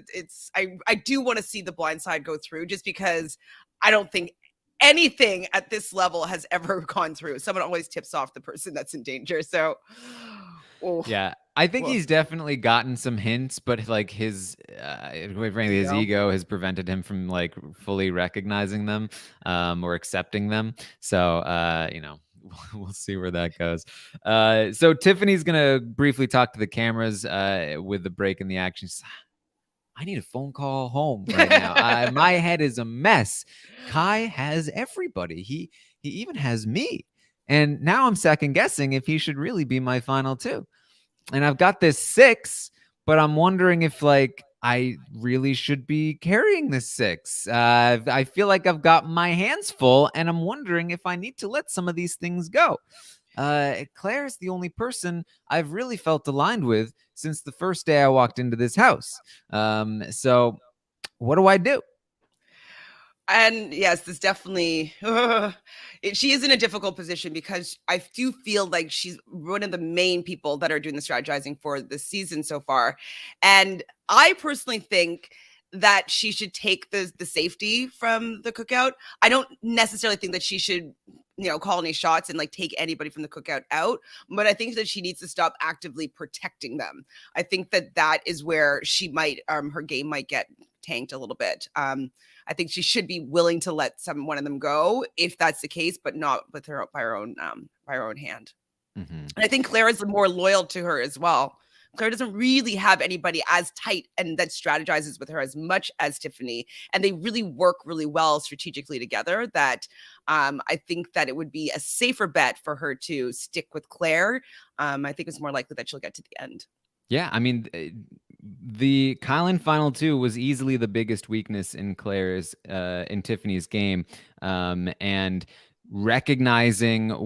I do want to see the blind side go through, just because I don't think anything at this level has ever gone through. Someone always tips off the person that's in danger. So, yeah. I think he's definitely gotten some hints, but like his, quite frankly, his ego has prevented him from like fully recognizing them, or accepting them. So, we'll see where that goes. So Tiffany's gonna briefly talk to the cameras with the break in the action. She's, I need a phone call home right now. My head is a mess. Kai has everybody. He even has me, and now I'm second guessing if he should really be my final two. And I've got this 6, but I'm wondering if like I really should be carrying this 6. I feel like I've got my hands full, and I'm wondering if I need to let some of these things go. Claire's the only person I've really felt aligned with since the first day I walked into this house. So what do I do? And yes, this definitely she is in a difficult position because I do feel like she's one of the main people that are doing the strategizing for the season so far. And I personally think that she should take the safety from the cookout. I don't necessarily think that she should, call any shots and like take anybody from the cookout out, but I think that she needs to stop actively protecting them. I think that is where she might her game might get tanked a little bit. I think she should be willing to let one of them go if that's the case, but not with her by her own hand. Mm-hmm. And I think Claire is more loyal to her as well. Claire doesn't really have anybody as tight and that strategizes with her as much as Tiffany, and they really work really well strategically together. That I think that it would be a safer bet for her to stick with Claire. I think it's more likely that she'll get to the end. Yeah, I mean, the Kyland final 2 was easily the biggest weakness in Tiffany's game, and recognizing that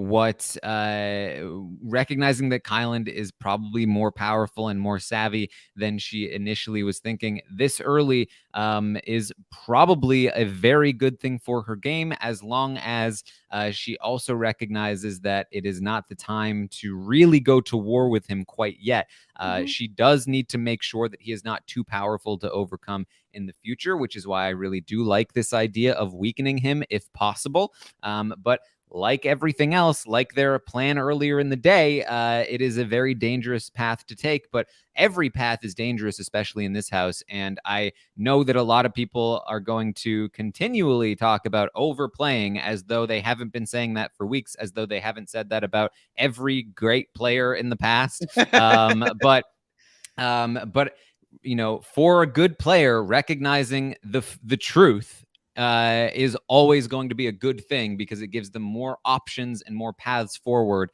Kyland is probably more powerful and more savvy than she initially was thinking this early is probably a very good thing for her game, as long as she also recognizes that it is not the time to really go to war with him quite yet. She does need to make sure that he is not too powerful to overcome in the future, which is why I really do like this idea of weakening him if possible. But like everything else, like their plan earlier in the day, it is a very dangerous path to take. But every path is dangerous, especially in this house. And I know that a lot of people are going to continually talk about overplaying, as though they haven't been saying that for weeks, as though they haven't said that about every great player in the past. But for a good player, recognizing the truth is always going to be a good thing, because it gives them more options and more paths forward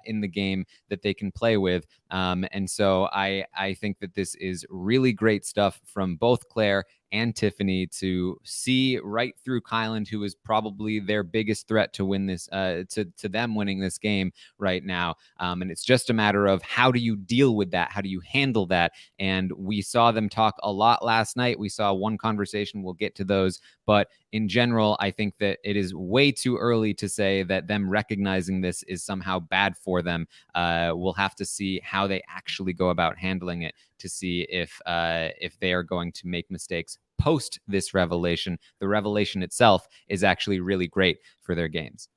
in the game that they can play with. And so I think that this is really great stuff from both Claire and Tiffany to see right through Kyland, who is probably their biggest threat to win this, to them winning this game right now. And it's just a matter of, how do you deal with that? How do you handle that? And we saw them talk a lot last night. We saw one conversation. We'll get to those. But in general, I think that it is way too early to say that them recognizing this is somehow bad for them. We'll have to see how they actually go about handling it to see if they are going to make mistakes post this revelation. The revelation itself is actually really great for their games.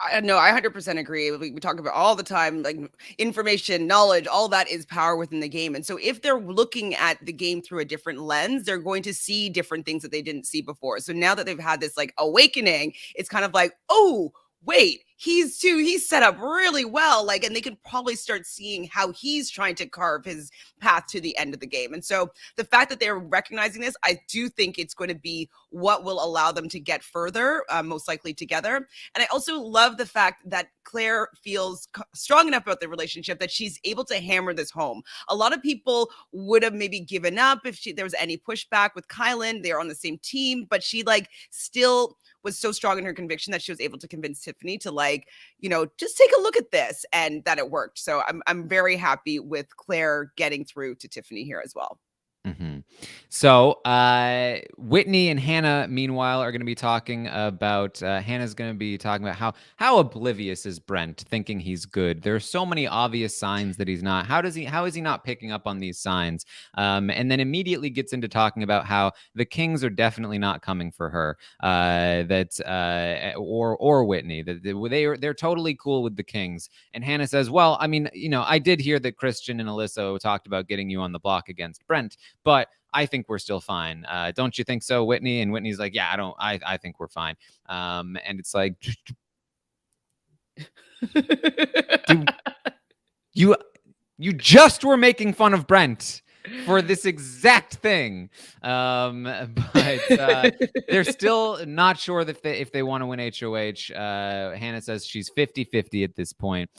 I 100% agree. We talk about all the time, like information, knowledge, all that is power within the game. And so if they're looking at the game through a different lens, they're going to see different things that they didn't see before. So now that they've had this like awakening, it's kind of like, oh, wait, he's set up really well. Like, and they can probably start seeing how he's trying to carve his path to the end of the game. And so the fact that they're recognizing this, I do think it's going to be what will allow them to get further, most likely together. And I also love the fact that Claire feels strong enough about the relationship that she's able to hammer this home. A lot of people would have maybe given up if there was any pushback with Kyland. They're on the same team, but she still was so strong in her conviction that she was able to convince Tiffany to just take a look at this, and that it worked. So I'm very happy with Claire getting through to Tiffany here as well. Mm-hmm. So Whitney and Hannah, meanwhile, are going to be talking about, Hannah's going to be talking about how oblivious is Brent, thinking he's good. There are so many obvious signs that he's not. How is he not picking up on these signs? And then immediately gets into talking about how the Kings are definitely not coming for her. Or Whitney, that they're totally cool with the Kings. And Hannah says, well, I mean, I did hear that Christian and Alyssa talked about getting you on the block against Brent, but I think we're still fine. Don't you think so, Whitney? And Whitney's like, yeah, I think we're fine. And it's like, you just were making fun of Brent for this exact thing. But they're still not sure that if they want to win HOH. Hannah says she's 50-50 at this point.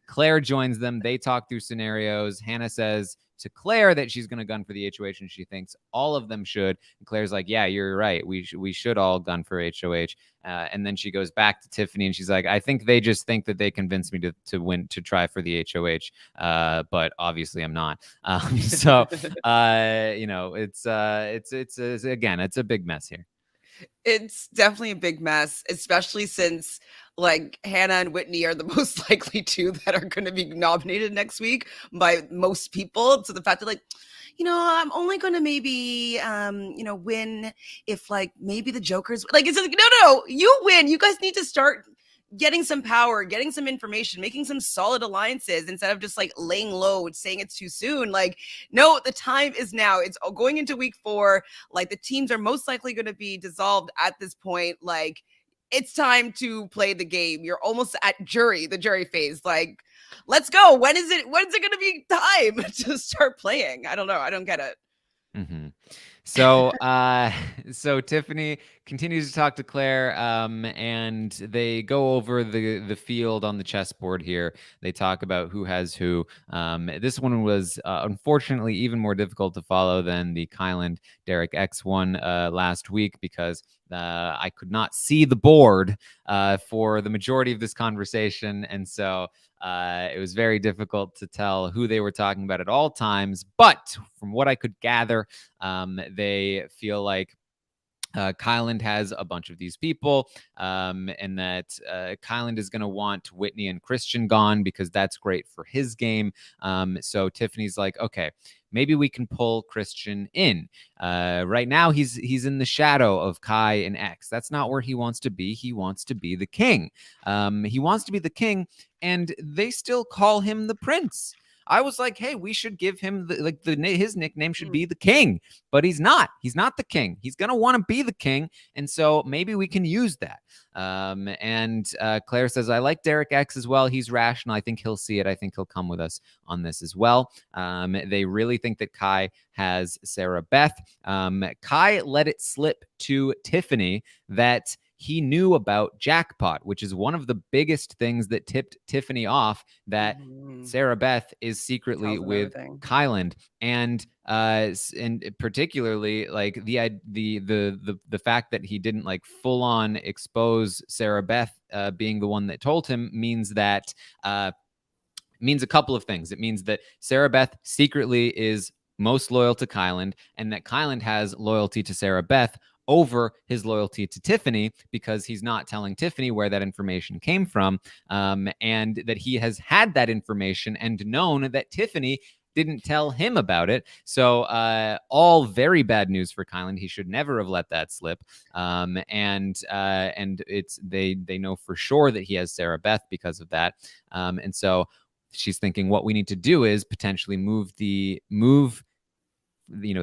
Claire joins them. They talk through scenarios. Hannah says to Claire that she's going to gun for the HOH, and she thinks all of them should. And Claire's like, yeah, you're right. We should all gun for HOH. And then she goes back to Tiffany and she's like, I think they just think that they convinced me to win, to try for the HOH. But obviously I'm not. So it's again, it's a big mess here. It's definitely a big mess, especially since like Hannah and Whitney are the most likely two that are going to be nominated next week by most people. So the fact that like, I'm only going to maybe, win if like maybe the Joker's like, it's like, no, you win. You guys need to start getting some power, getting some information, making some solid alliances instead of just like laying low, saying it's too soon. Like, no, the time is now. It's going into week 4. Like the teams are most likely going to be dissolved at this point. Like it's time to play the game. You're almost at the jury phase. Like, let's go. When's it going to be time to start playing? I don't know. I don't get it. Mm-hmm. So, so Tiffany continues to talk to Claire, and they go over the field on the chessboard here. They talk about who has who. This one was unfortunately even more difficult to follow than the Kyland Derek X one last week because I could not see the board for the majority of this conversation, and so it was very difficult to tell who they were talking about at all times. But from what I could gather, they feel like Kyland has a bunch of these people, and that Kyland is going to want Whitney and Christian gone because that's great for his game. So Tiffany's like, okay, maybe we can pull Christian in. Right now, he's in the shadow of Kai and X. That's not where he wants to be. He wants to be the king. He wants to be the king, and they still call him the prince. I was like, hey, we should give him his nickname should be the king, but he's not. He's not the king. He's gonna want to be the king, and so maybe we can use that. And Claire says, I like Derek X as well. He's rational. I think he'll see it. I think he'll come with us on this as well. They really think that Kai has Sarah Beth. Kai let it slip to Tiffany that he knew about Jackpot, which is one of the biggest things that tipped Tiffany off that Sarah Beth is secretly with Kyland, and particularly like the fact that he didn't like full on expose Sarah Beth being the one that told him means that means a couple of things. It means that Sarah Beth secretly is most loyal to Kyland, and that Kyland has loyalty to Sarah Beth over his loyalty to Tiffany because he's not telling Tiffany where that information came from, and that he has had that information and known that Tiffany didn't tell him about it. So all very bad news for Kyland. He should never have let that slip. And it's they know for sure that he has Sarah Beth because of that. And so she's thinking what we need to do is potentially move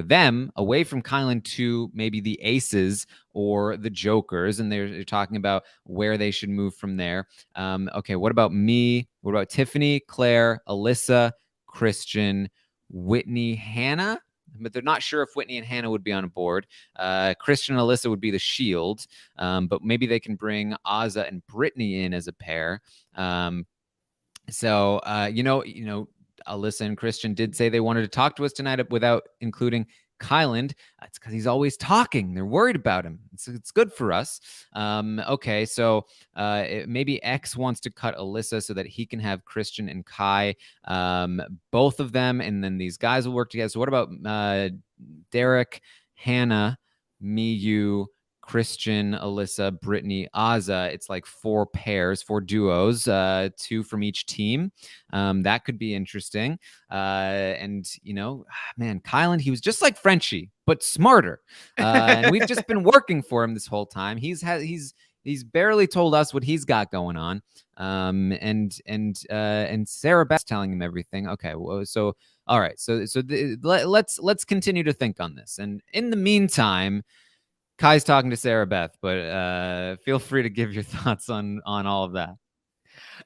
them away from Kyland to maybe the Aces or the Jokers, and they're talking about where they should move from there. Okay, what about me? What about Tiffany, Claire, Alyssa, Christian, Whitney, Hannah? But they're not sure if Whitney and Hannah would be on board. Christian and Alyssa would be the shield, but maybe they can bring Azza and Brittany in as a pair. So Alyssa and Christian did say they wanted to talk to us tonight without including Kyland. It's because he's always talking. They're worried about him. It's good for us. Okay, so maybe X wants to cut Alyssa so that he can have Christian and Kai, both of them, and then these guys will work together. So what about Derek, Hannah, me, you, Christian, Alyssa, Brittany, Azza? It's like 4 pairs, 4 duos, 2 from each team. That could be interesting. And man, Kyland, he was just like Frenchie, but smarter. And we've just been working for him this whole time. He's barely told us what he's got going on. And Sarah Beth's telling him everything. Okay, well, so all right, let's continue to think on this. And in the meantime, Kai's talking to Sarah Beth, but feel free to give your thoughts on all of that.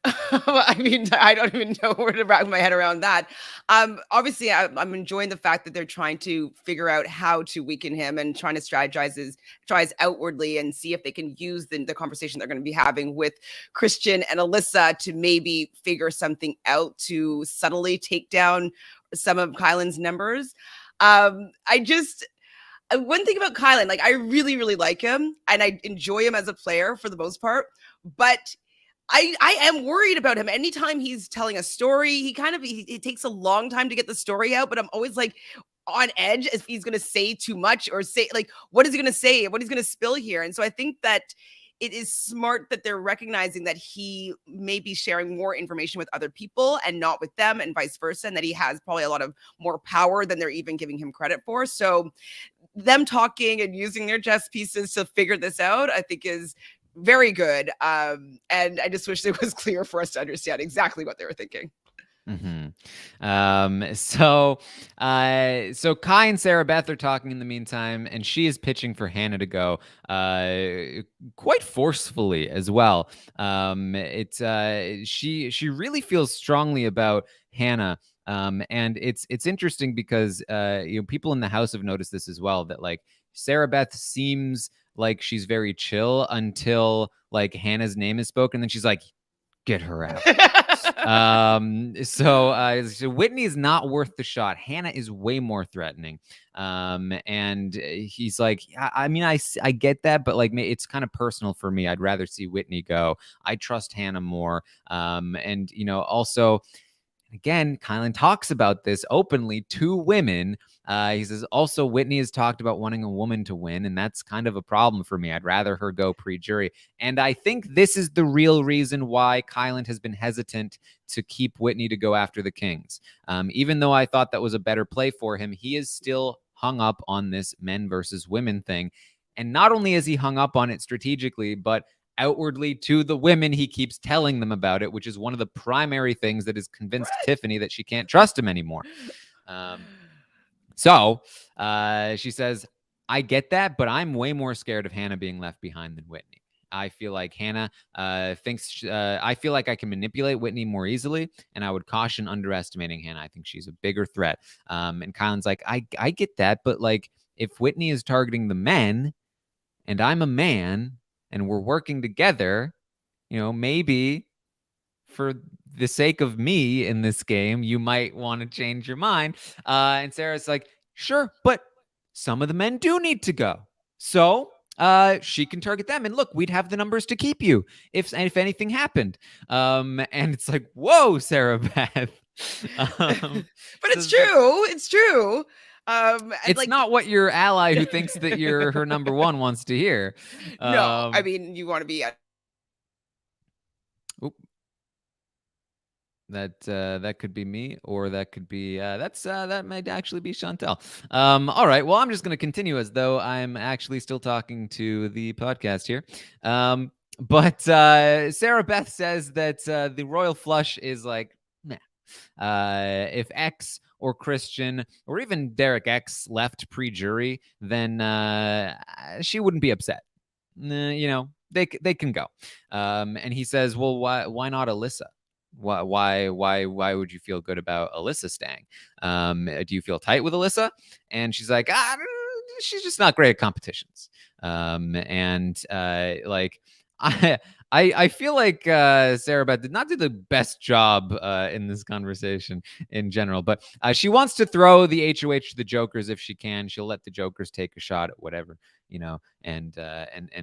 I mean, I don't even know where to wrap my head around that. Obviously, I'm enjoying the fact that they're trying to figure out how to weaken him and trying to tries outwardly and see if they can use the conversation they're going to be having with Christian and Alyssa to maybe figure something out to subtly take down some of Kyland's numbers. I just one thing about Kyland, like I really, really like him and I enjoy him as a player for the most part, but I am worried about him. Anytime he's telling a story, it takes a long time to get the story out, but I'm always like on edge if he's going to say too much or say like what is he going to say, what he's going to spill here. And so I think that it is smart that they're recognizing that he may be sharing more information with other people and not with them and vice versa, and that he has probably a lot of more power than they're even giving him credit for. So them talking and using their chess pieces to figure this out, I think is very good. And I just wish it was clear for us to understand exactly what they were thinking. So Kai and Sarah Beth are talking in the meantime, and she is pitching for Hannah to go quite forcefully as well. She really feels strongly about Hannah. And it's interesting because people in the house have noticed this as well, that like Sarah Beth seems like she's very chill until like Hannah's name is spoken, and then she's like, get her out. So Whitney is not worth the shot. Hannah is way more threatening. And he's like, I mean, I get that, but like, it's kind of personal for me. I'd rather see Whitney go. I trust Hannah more. And also, again, Kyland talks about this openly to women. He says, also, Whitney has talked about wanting a woman to win, and that's kind of a problem for me. I'd rather her go pre-jury. And I think this is the real reason why Kyland has been hesitant to keep Whitney to go after the Kings. Even though I thought that was a better play for him, he is still hung up on this men versus women thing. And not only is he hung up on it strategically, but outwardly to the women, he keeps telling them about it, which is one of the primary things that has convinced Tiffany that she can't trust him anymore. So she says, I get that, but I'm way more scared of Hannah being left behind than Whitney. I feel like Hannah thinks I feel like I can manipulate Whitney more easily, and I would caution underestimating Hannah. I think she's a bigger threat. And Kyland's like, I get that, but like if Whitney is targeting the men and I'm a man, and we're working together, maybe for the sake of me in this game, you might want to change your mind. And Sarah's like, sure, but some of the men do need to go. So she can target them. And look, we'd have the numbers to keep you if anything happened. And it's like, whoa, Sarah Beth. But it's true. It's true. It's like, not what your ally who thinks that you're her number one wants to hear. No, I mean, you want to be that could be me, or that could be that might actually be Chantele. All right, well, I'm just going to continue as though I'm actually still talking to the podcast here. But Sarah Beth says that the royal flush is like, nah. If X or Christian or even Derek X left pre-jury, then she wouldn't be upset. They can go. And he says, well, why not Alyssa? Why would you feel good about Alyssa staying? Do you feel tight with Alyssa? And she's like, she's just not great at competitions. I feel like Sarah Beth did not do the best job in this conversation in general, but she wants to throw the HOH to the Jokers if she can. She'll let the Jokers take a shot at whatever, and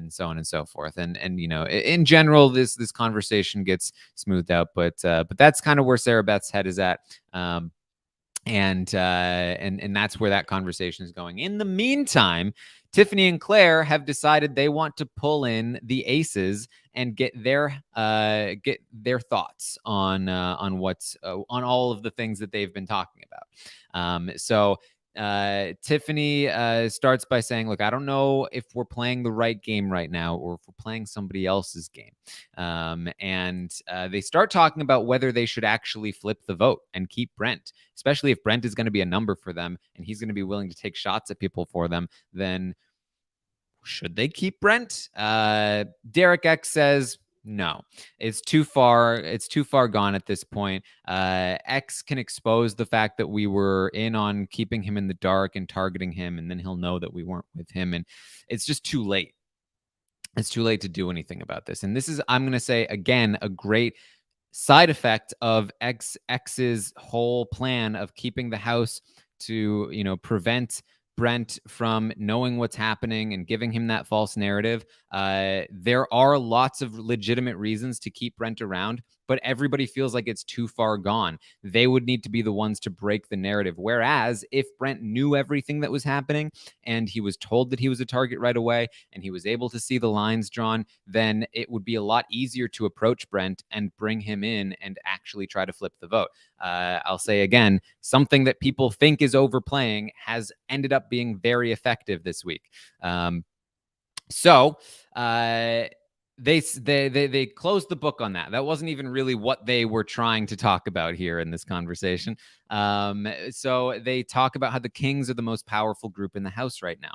so on and so forth. And in general, this conversation gets smoothed out, but that's kind of where Sarah Beth's head is at. And that's where that conversation is going. In the meantime, Tiffany and Claire have decided they want to pull in the aces and get their thoughts on what's on all of the things that they've been talking about. So Tiffany starts by saying, look, I don't know if we're playing the right game right now or if we're playing somebody else's game. And they start talking about whether they should actually flip the vote and keep Brent, especially if Brent is going to be a number for them and he's going to be willing to take shots at people for them. Then should they keep Brent? Derek X says, No, it's too far. It's too far gone at this point. X can expose the fact that we were in on keeping him in the dark and targeting him, and then he'll know that we weren't with him, and it's just too late. It's too late to do anything about this. And this is, I'm going to say again, a great side effect of X's whole plan of keeping the house to, prevent Brent from knowing what's happening and giving him that false narrative. There are lots of legitimate reasons to keep Brent around, but everybody feels like it's too far gone. They would need to be the ones to break the narrative. Whereas if Brent knew everything that was happening and he was told that he was a target right away and he was able to see the lines drawn, then it would be a lot easier to approach Brent and bring him in and actually try to flip the vote. I'll say again, something that people think is overplaying has ended up being very effective this week. So they closed the book on that. That wasn't even really what they were trying to talk about here in this conversation. So they talk about how the Kings are the most powerful group in the house right now.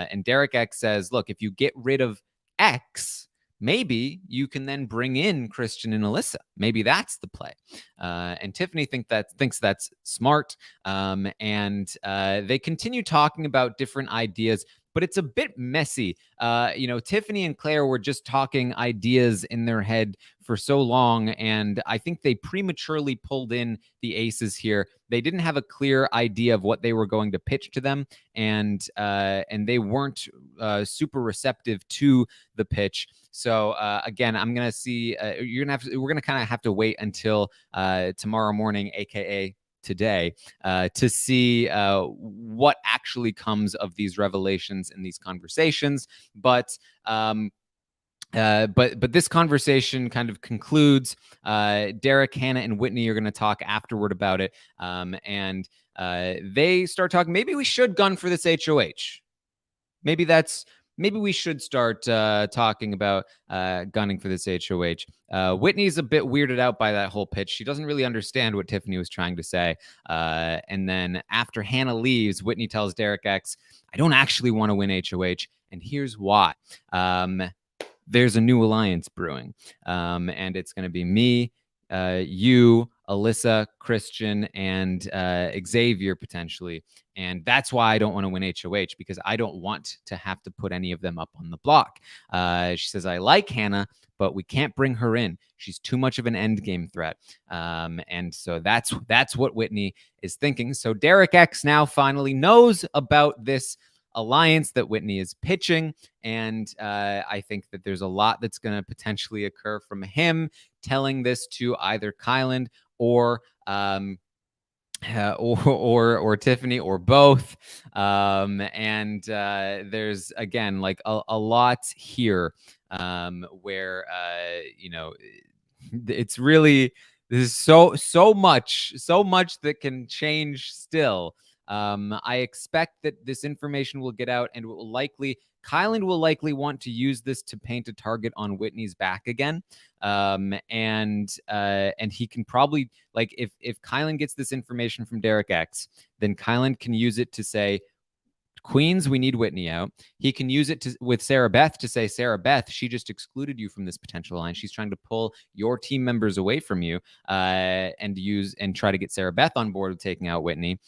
And Derek X says, look, if you get rid of X, maybe you can then bring in Christian and Alyssa. Maybe that's the play. And Tiffany thinks that's smart. And they continue talking about different ideas, but it's a bit messy. Tiffany and Claire were just talking ideas in their head for so long, and I think they prematurely pulled in the aces here. They didn't have a clear idea of what they were going to pitch to them, and they weren't super receptive to the pitch. So again, I'm gonna see. We're gonna kind of have to wait until tomorrow morning, aka today, to see what actually comes of these revelations and these conversations. But this conversation kind of concludes. Derek, Hannah, and Whitney are going to talk afterward about it, and they start talking. Maybe we should gun for this HOH. Maybe we should start talking about gunning for this HOH. Whitney's a bit weirded out by that whole pitch. She doesn't really understand what Tiffany was trying to say. And then after Hannah leaves, Whitney tells Derek X, I don't actually want to win HOH, and here's why. There's a new alliance brewing, and it's going to be me, you, Alyssa, Christian, and Xavier potentially. And that's why I don't want to win HOH, because I don't want to have to put any of them up on the block. She says, I like Hannah, but we can't bring her in. She's too much of an endgame threat. And so that's what Whitney is thinking. So Derek X now finally knows about this alliance that Whitney is pitching. And I think that there's a lot that's going to potentially occur from him telling this to either Kyland or Tiffany or both. And there's again like a lot here where it's really, there's so much that can change still. I expect that this information will get out, and Kyland will likely want to use this to paint a target on Whitney's back again. And he can probably, like, if Kyland gets this information from Derek X, then Kyland can use it to say, Queens, we need Whitney out. He can use it with Sarah Beth to say, Sarah Beth, she just excluded you from this potential line. She's trying to pull your team members away from you, and try to get Sarah Beth on board with taking out Whitney.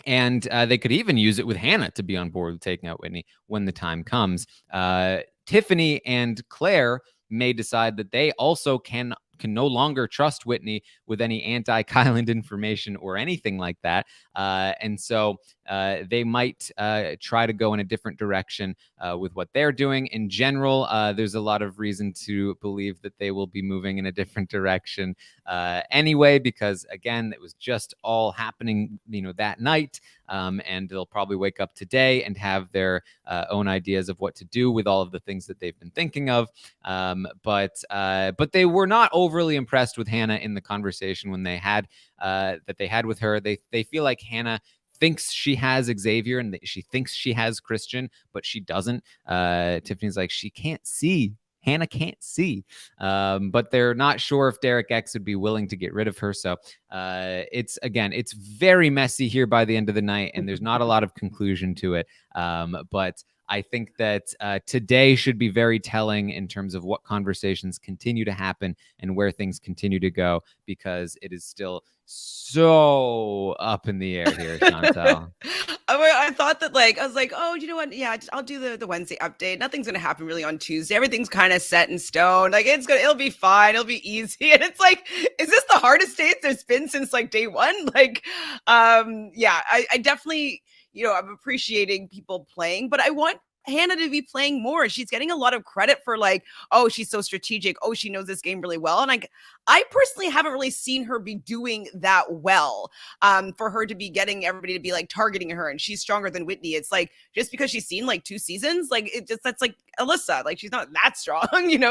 And they could even use it with Hannah to be on board with taking out Whitney when the time comes. Tiffany and Claire may decide that they also can no longer trust Whitney with any anti-Kyland information or anything like that. And so they might try to go in a different direction with what they're doing. In general, there's a lot of reason to believe that they will be moving in a different direction anyway, because again, it was just all happening, that night. And they'll probably wake up today and have their own ideas of what to do with all of the things that they've been thinking of. But they were not overly impressed with Hannah in the conversation when they had with her. They feel like Hannah thinks she has Xavier and she thinks she has Christian, but she doesn't. Tiffany's like, she can't see. Hannah can't see. But they're not sure if Derek X would be willing to get rid of her. So it's very messy here by the end of the night, and there's not a lot of conclusion to it. But I think that today should be very telling in terms of what conversations continue to happen and where things continue to go, because it is still so up in the air here, Chantele. I thought that, like, I was like, oh, you know what? Yeah, I'll do the Wednesday update. Nothing's gonna happen really on Tuesday. Everything's kind of set in stone. Like, it'll be fine. It'll be easy. And it's like, is this the hardest day there's been since like day one? Like, yeah, I definitely, I'm appreciating people playing, but I want Hannah to be playing more. She's getting a lot of credit for, like, oh, she's so strategic. Oh, she knows this game really well. And I personally haven't really seen her be doing that well. For her to be getting everybody to be like targeting her, and she's stronger than Whitney. It's like, just because she's seen like 2 seasons, like, that's like Alyssa. Like, she's not that strong,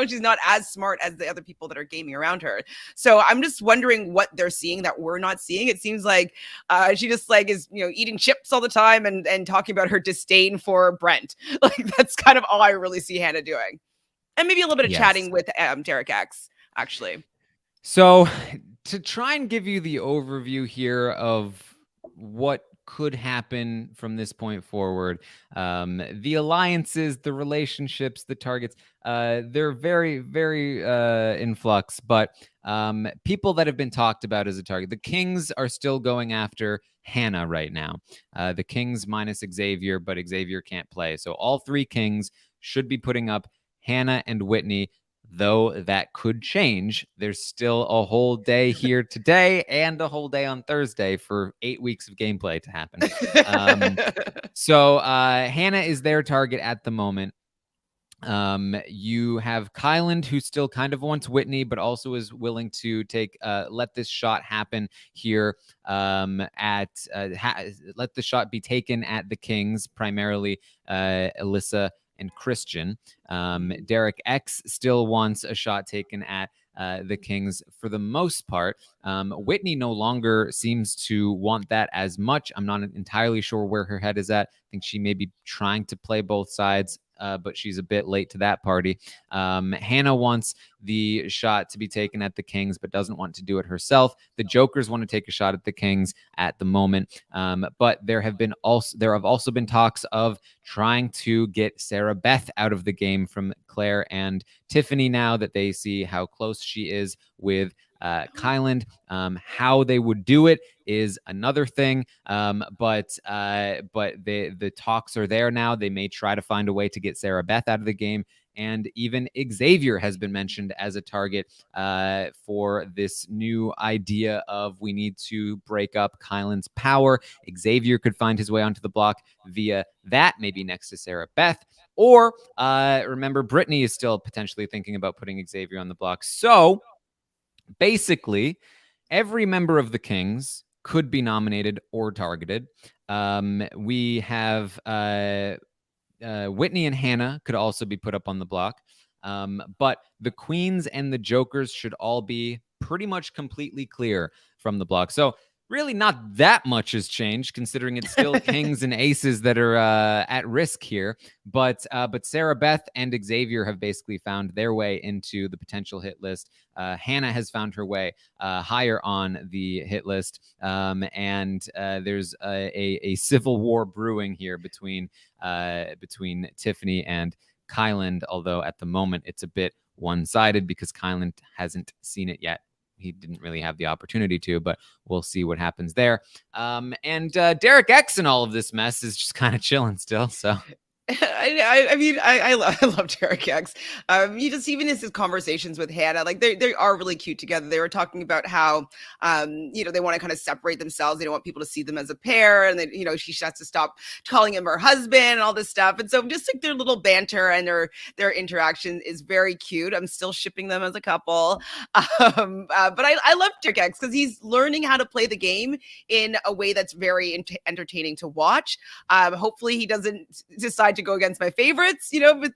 she's not as smart as the other people that are gaming around her. So I'm just wondering what they're seeing that we're not seeing. It seems like she just like is, eating chips all the time and talking about her disdain for Brent. Like, that's kind of all I really see Hannah doing. And maybe a little bit of chatting with Derek X, actually. So to try and give you the overview here of what could happen from this point forward, the alliances, the relationships, the targets, they're very, very in flux. But people that have been talked about as a target, the Kings are still going after Hannah right now. The Kings minus Xavier, but Xavier can't play. So all 3 Kings should be putting up Hannah and Whitney, though that could change. There's still a whole day here today and a whole day on Thursday for 8 weeks of gameplay to happen. So Hannah is their target at the moment. You have Kyland, who still kind of wants Whitney, but also is willing to let this shot happen here. Let the shot be taken at the Kings, primarily Alyssa and Christian. Derek X still wants a shot taken at the Kings for the most part. Whitney no longer seems to want that as much. I'm not entirely sure where her head is at. I think she may be trying to play both sides, but she's a bit late to that party. Hannah wants the shot to be taken at the Kings, but doesn't want to do it herself. The Jokers want to take a shot at the Kings at the moment, but there have also been talks of trying to get Sarah Beth out of the game from Claire and Tiffany now that they see how close she is with Kyland. How they would do it is another thing, but the talks are there now. They may try to find a way to get Sarah Beth out of the game. And even Xavier has been mentioned as a target for this new idea of we need to break up Kyland's power. Xavier could find his way onto the block via that, maybe next to Sarah Beth. Or remember, Brittany is still potentially thinking about putting Xavier on the block. So basically, every member of the Kings could be nominated or targeted. We have Whitney and Hannah could also be put up on the block. But the Queens and the Jokers should all be pretty much completely clear from the block. So really not that much has changed, considering it's still Kings and Aces that are at risk here. But Sarah Beth and Xavier have basically found their way into the potential hit list. Hannah has found her way higher on the hit list. And there's a civil war brewing here between Tiffany and Kyland, although at the moment it's a bit one-sided because Kyland hasn't seen it yet. He didn't really have the opportunity to, but we'll see what happens there. And Derek X in all of this mess is just kind of chilling still. So I love Derek X. You just, even his conversations with Hannah, like they are really cute together. They were talking about how they want to kind of separate themselves. They don't want people to see them as a pair, and then she has to stop calling him her husband and all this stuff. And so just like their little banter and their interaction is very cute. I'm still shipping them as a couple. But I love Derek X because he's learning how to play the game in a way that's very entertaining to watch. Hopefully he doesn't decide to go against my favorites, but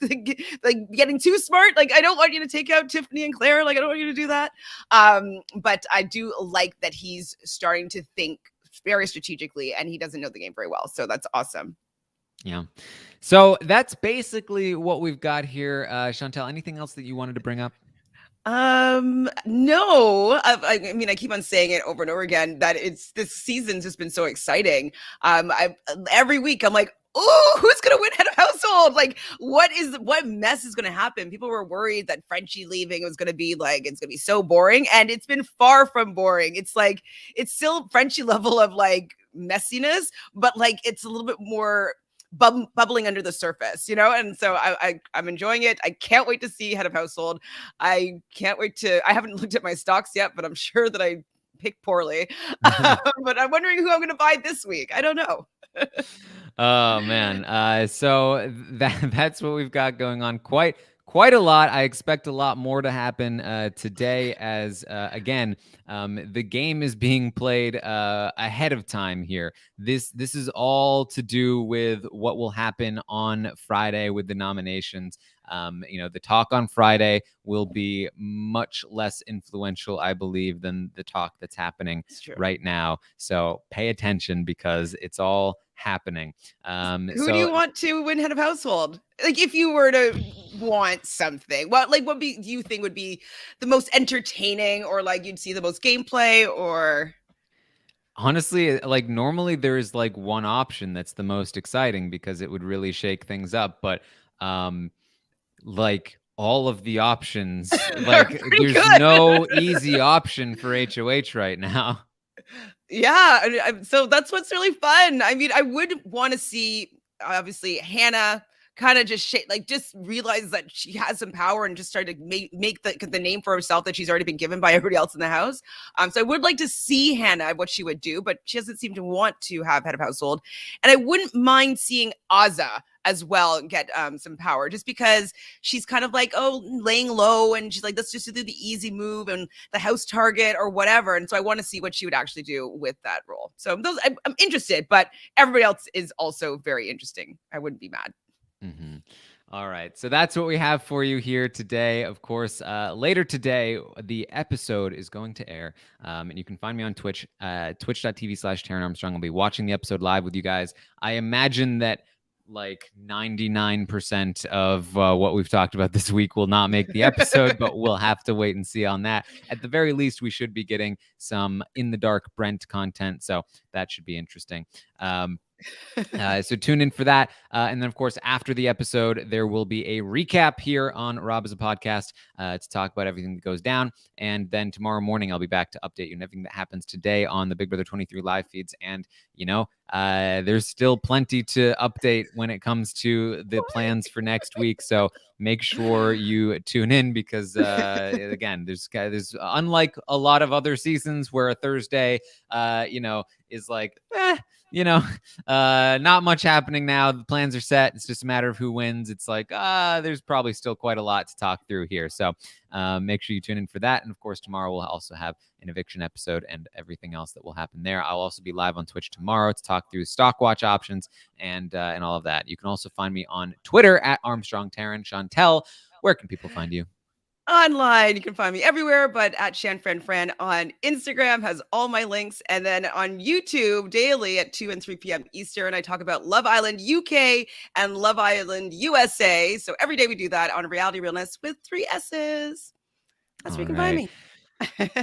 like getting too smart. Like, I don't want you to take out Tiffany and Claire. Like, I don't want you to do that. But I do like that he's starting to think very strategically, and he doesn't know the game very well. So that's awesome. Yeah. So that's basically what we've got here. Chantele, anything else that you wanted to bring up? No, I mean, I keep on saying it over and over again that this season's just been so exciting. Every week I'm like, oh, who's gonna win head of household? Like, what mess is gonna happen? People were worried that Frenchie leaving was gonna be like, it's gonna be so boring, and it's been far from boring. It's like, it's still Frenchie level of like messiness, but like it's a little bit more bubbling under the surface, you know? And so I'm enjoying it. I can't wait to see head of household. I can't wait to, I haven't looked at my stocks yet, but I'm sure that I picked poorly. But I'm wondering who I'm going to buy this week. I don't know. Oh man. So that's what we've got going on. Quite a lot. I expect a lot more to happen today, as again, the game is being played ahead of time here. This is all to do with what will happen on Friday with the nominations. The talk on Friday will be much less influential, I believe, than the talk that's happening right now. So pay attention, because it's all happening. Who do you want to win head of household? Like, if you were to want something, what do you think would be the most entertaining, or like you'd see the most gameplay, or? Honestly, like normally there is like one option that's the most exciting because it would really shake things up, but like all of the options, like there's no easy option for HOH right now. Yeah, so that's what's really fun. I mean, I would want to see, obviously, Hannah kind of just just realize that she has some power and just start to make the name for herself that she's already been given by everybody else in the house. So I would like to see Hannah, what she would do, but she doesn't seem to want to have head of household. And I wouldn't mind seeing Azza as well get some power, just because she's kind of like, oh, laying low, and she's like, let's just do the easy move and the house target or whatever. And so I want to see what she would actually do with that role. So I'm interested, but everybody else is also very interesting. I wouldn't be mad. Mm-hmm. All right. So that's what we have for you here today. Of course, later today, the episode is going to air. And you can find me on Twitch, twitch.tv/Taran Armstrong. I'll be watching the episode live with you guys. I imagine that like 99% of what we've talked about this week will not make the episode, but we'll have to wait and see on that. At the very least, we should be getting some in the dark Brent content. So that should be interesting. So tune in for that. And then, of course, after the episode, there will be a recap here on Rob as a Podcast to talk about everything that goes down. And then tomorrow morning, I'll be back to update you on everything that happens today on the Big Brother 23 live feeds. And, there's still plenty to update when it comes to the plans for next week. So make sure you tune in, because, again, there's unlike a lot of other seasons where a Thursday, is like, not much happening now. The plans are set. It's just a matter of who wins. It's like, there's probably still quite a lot to talk through here. So make sure you tune in for that. And of course, tomorrow we'll also have an eviction episode and everything else that will happen there. I'll also be live on Twitch tomorrow to talk through stock watch options and all of that. You can also find me on Twitter at Armstrong Taran. Chantele, where can people find you? Online, you can find me everywhere, but at Fran on Instagram has all my links. And then on YouTube daily at 2 and 3 p.m. Eastern, I talk about Love Island UK and Love Island USA. So every day we do that on Reality Realness with 3 S's. That's where you can find me.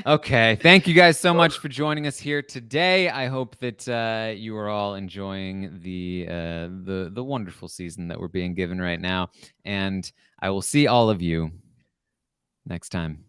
Okay. Thank you guys so much for joining us here today. I hope that you are all enjoying the wonderful season that we're being given right now. And I will see all of you next time.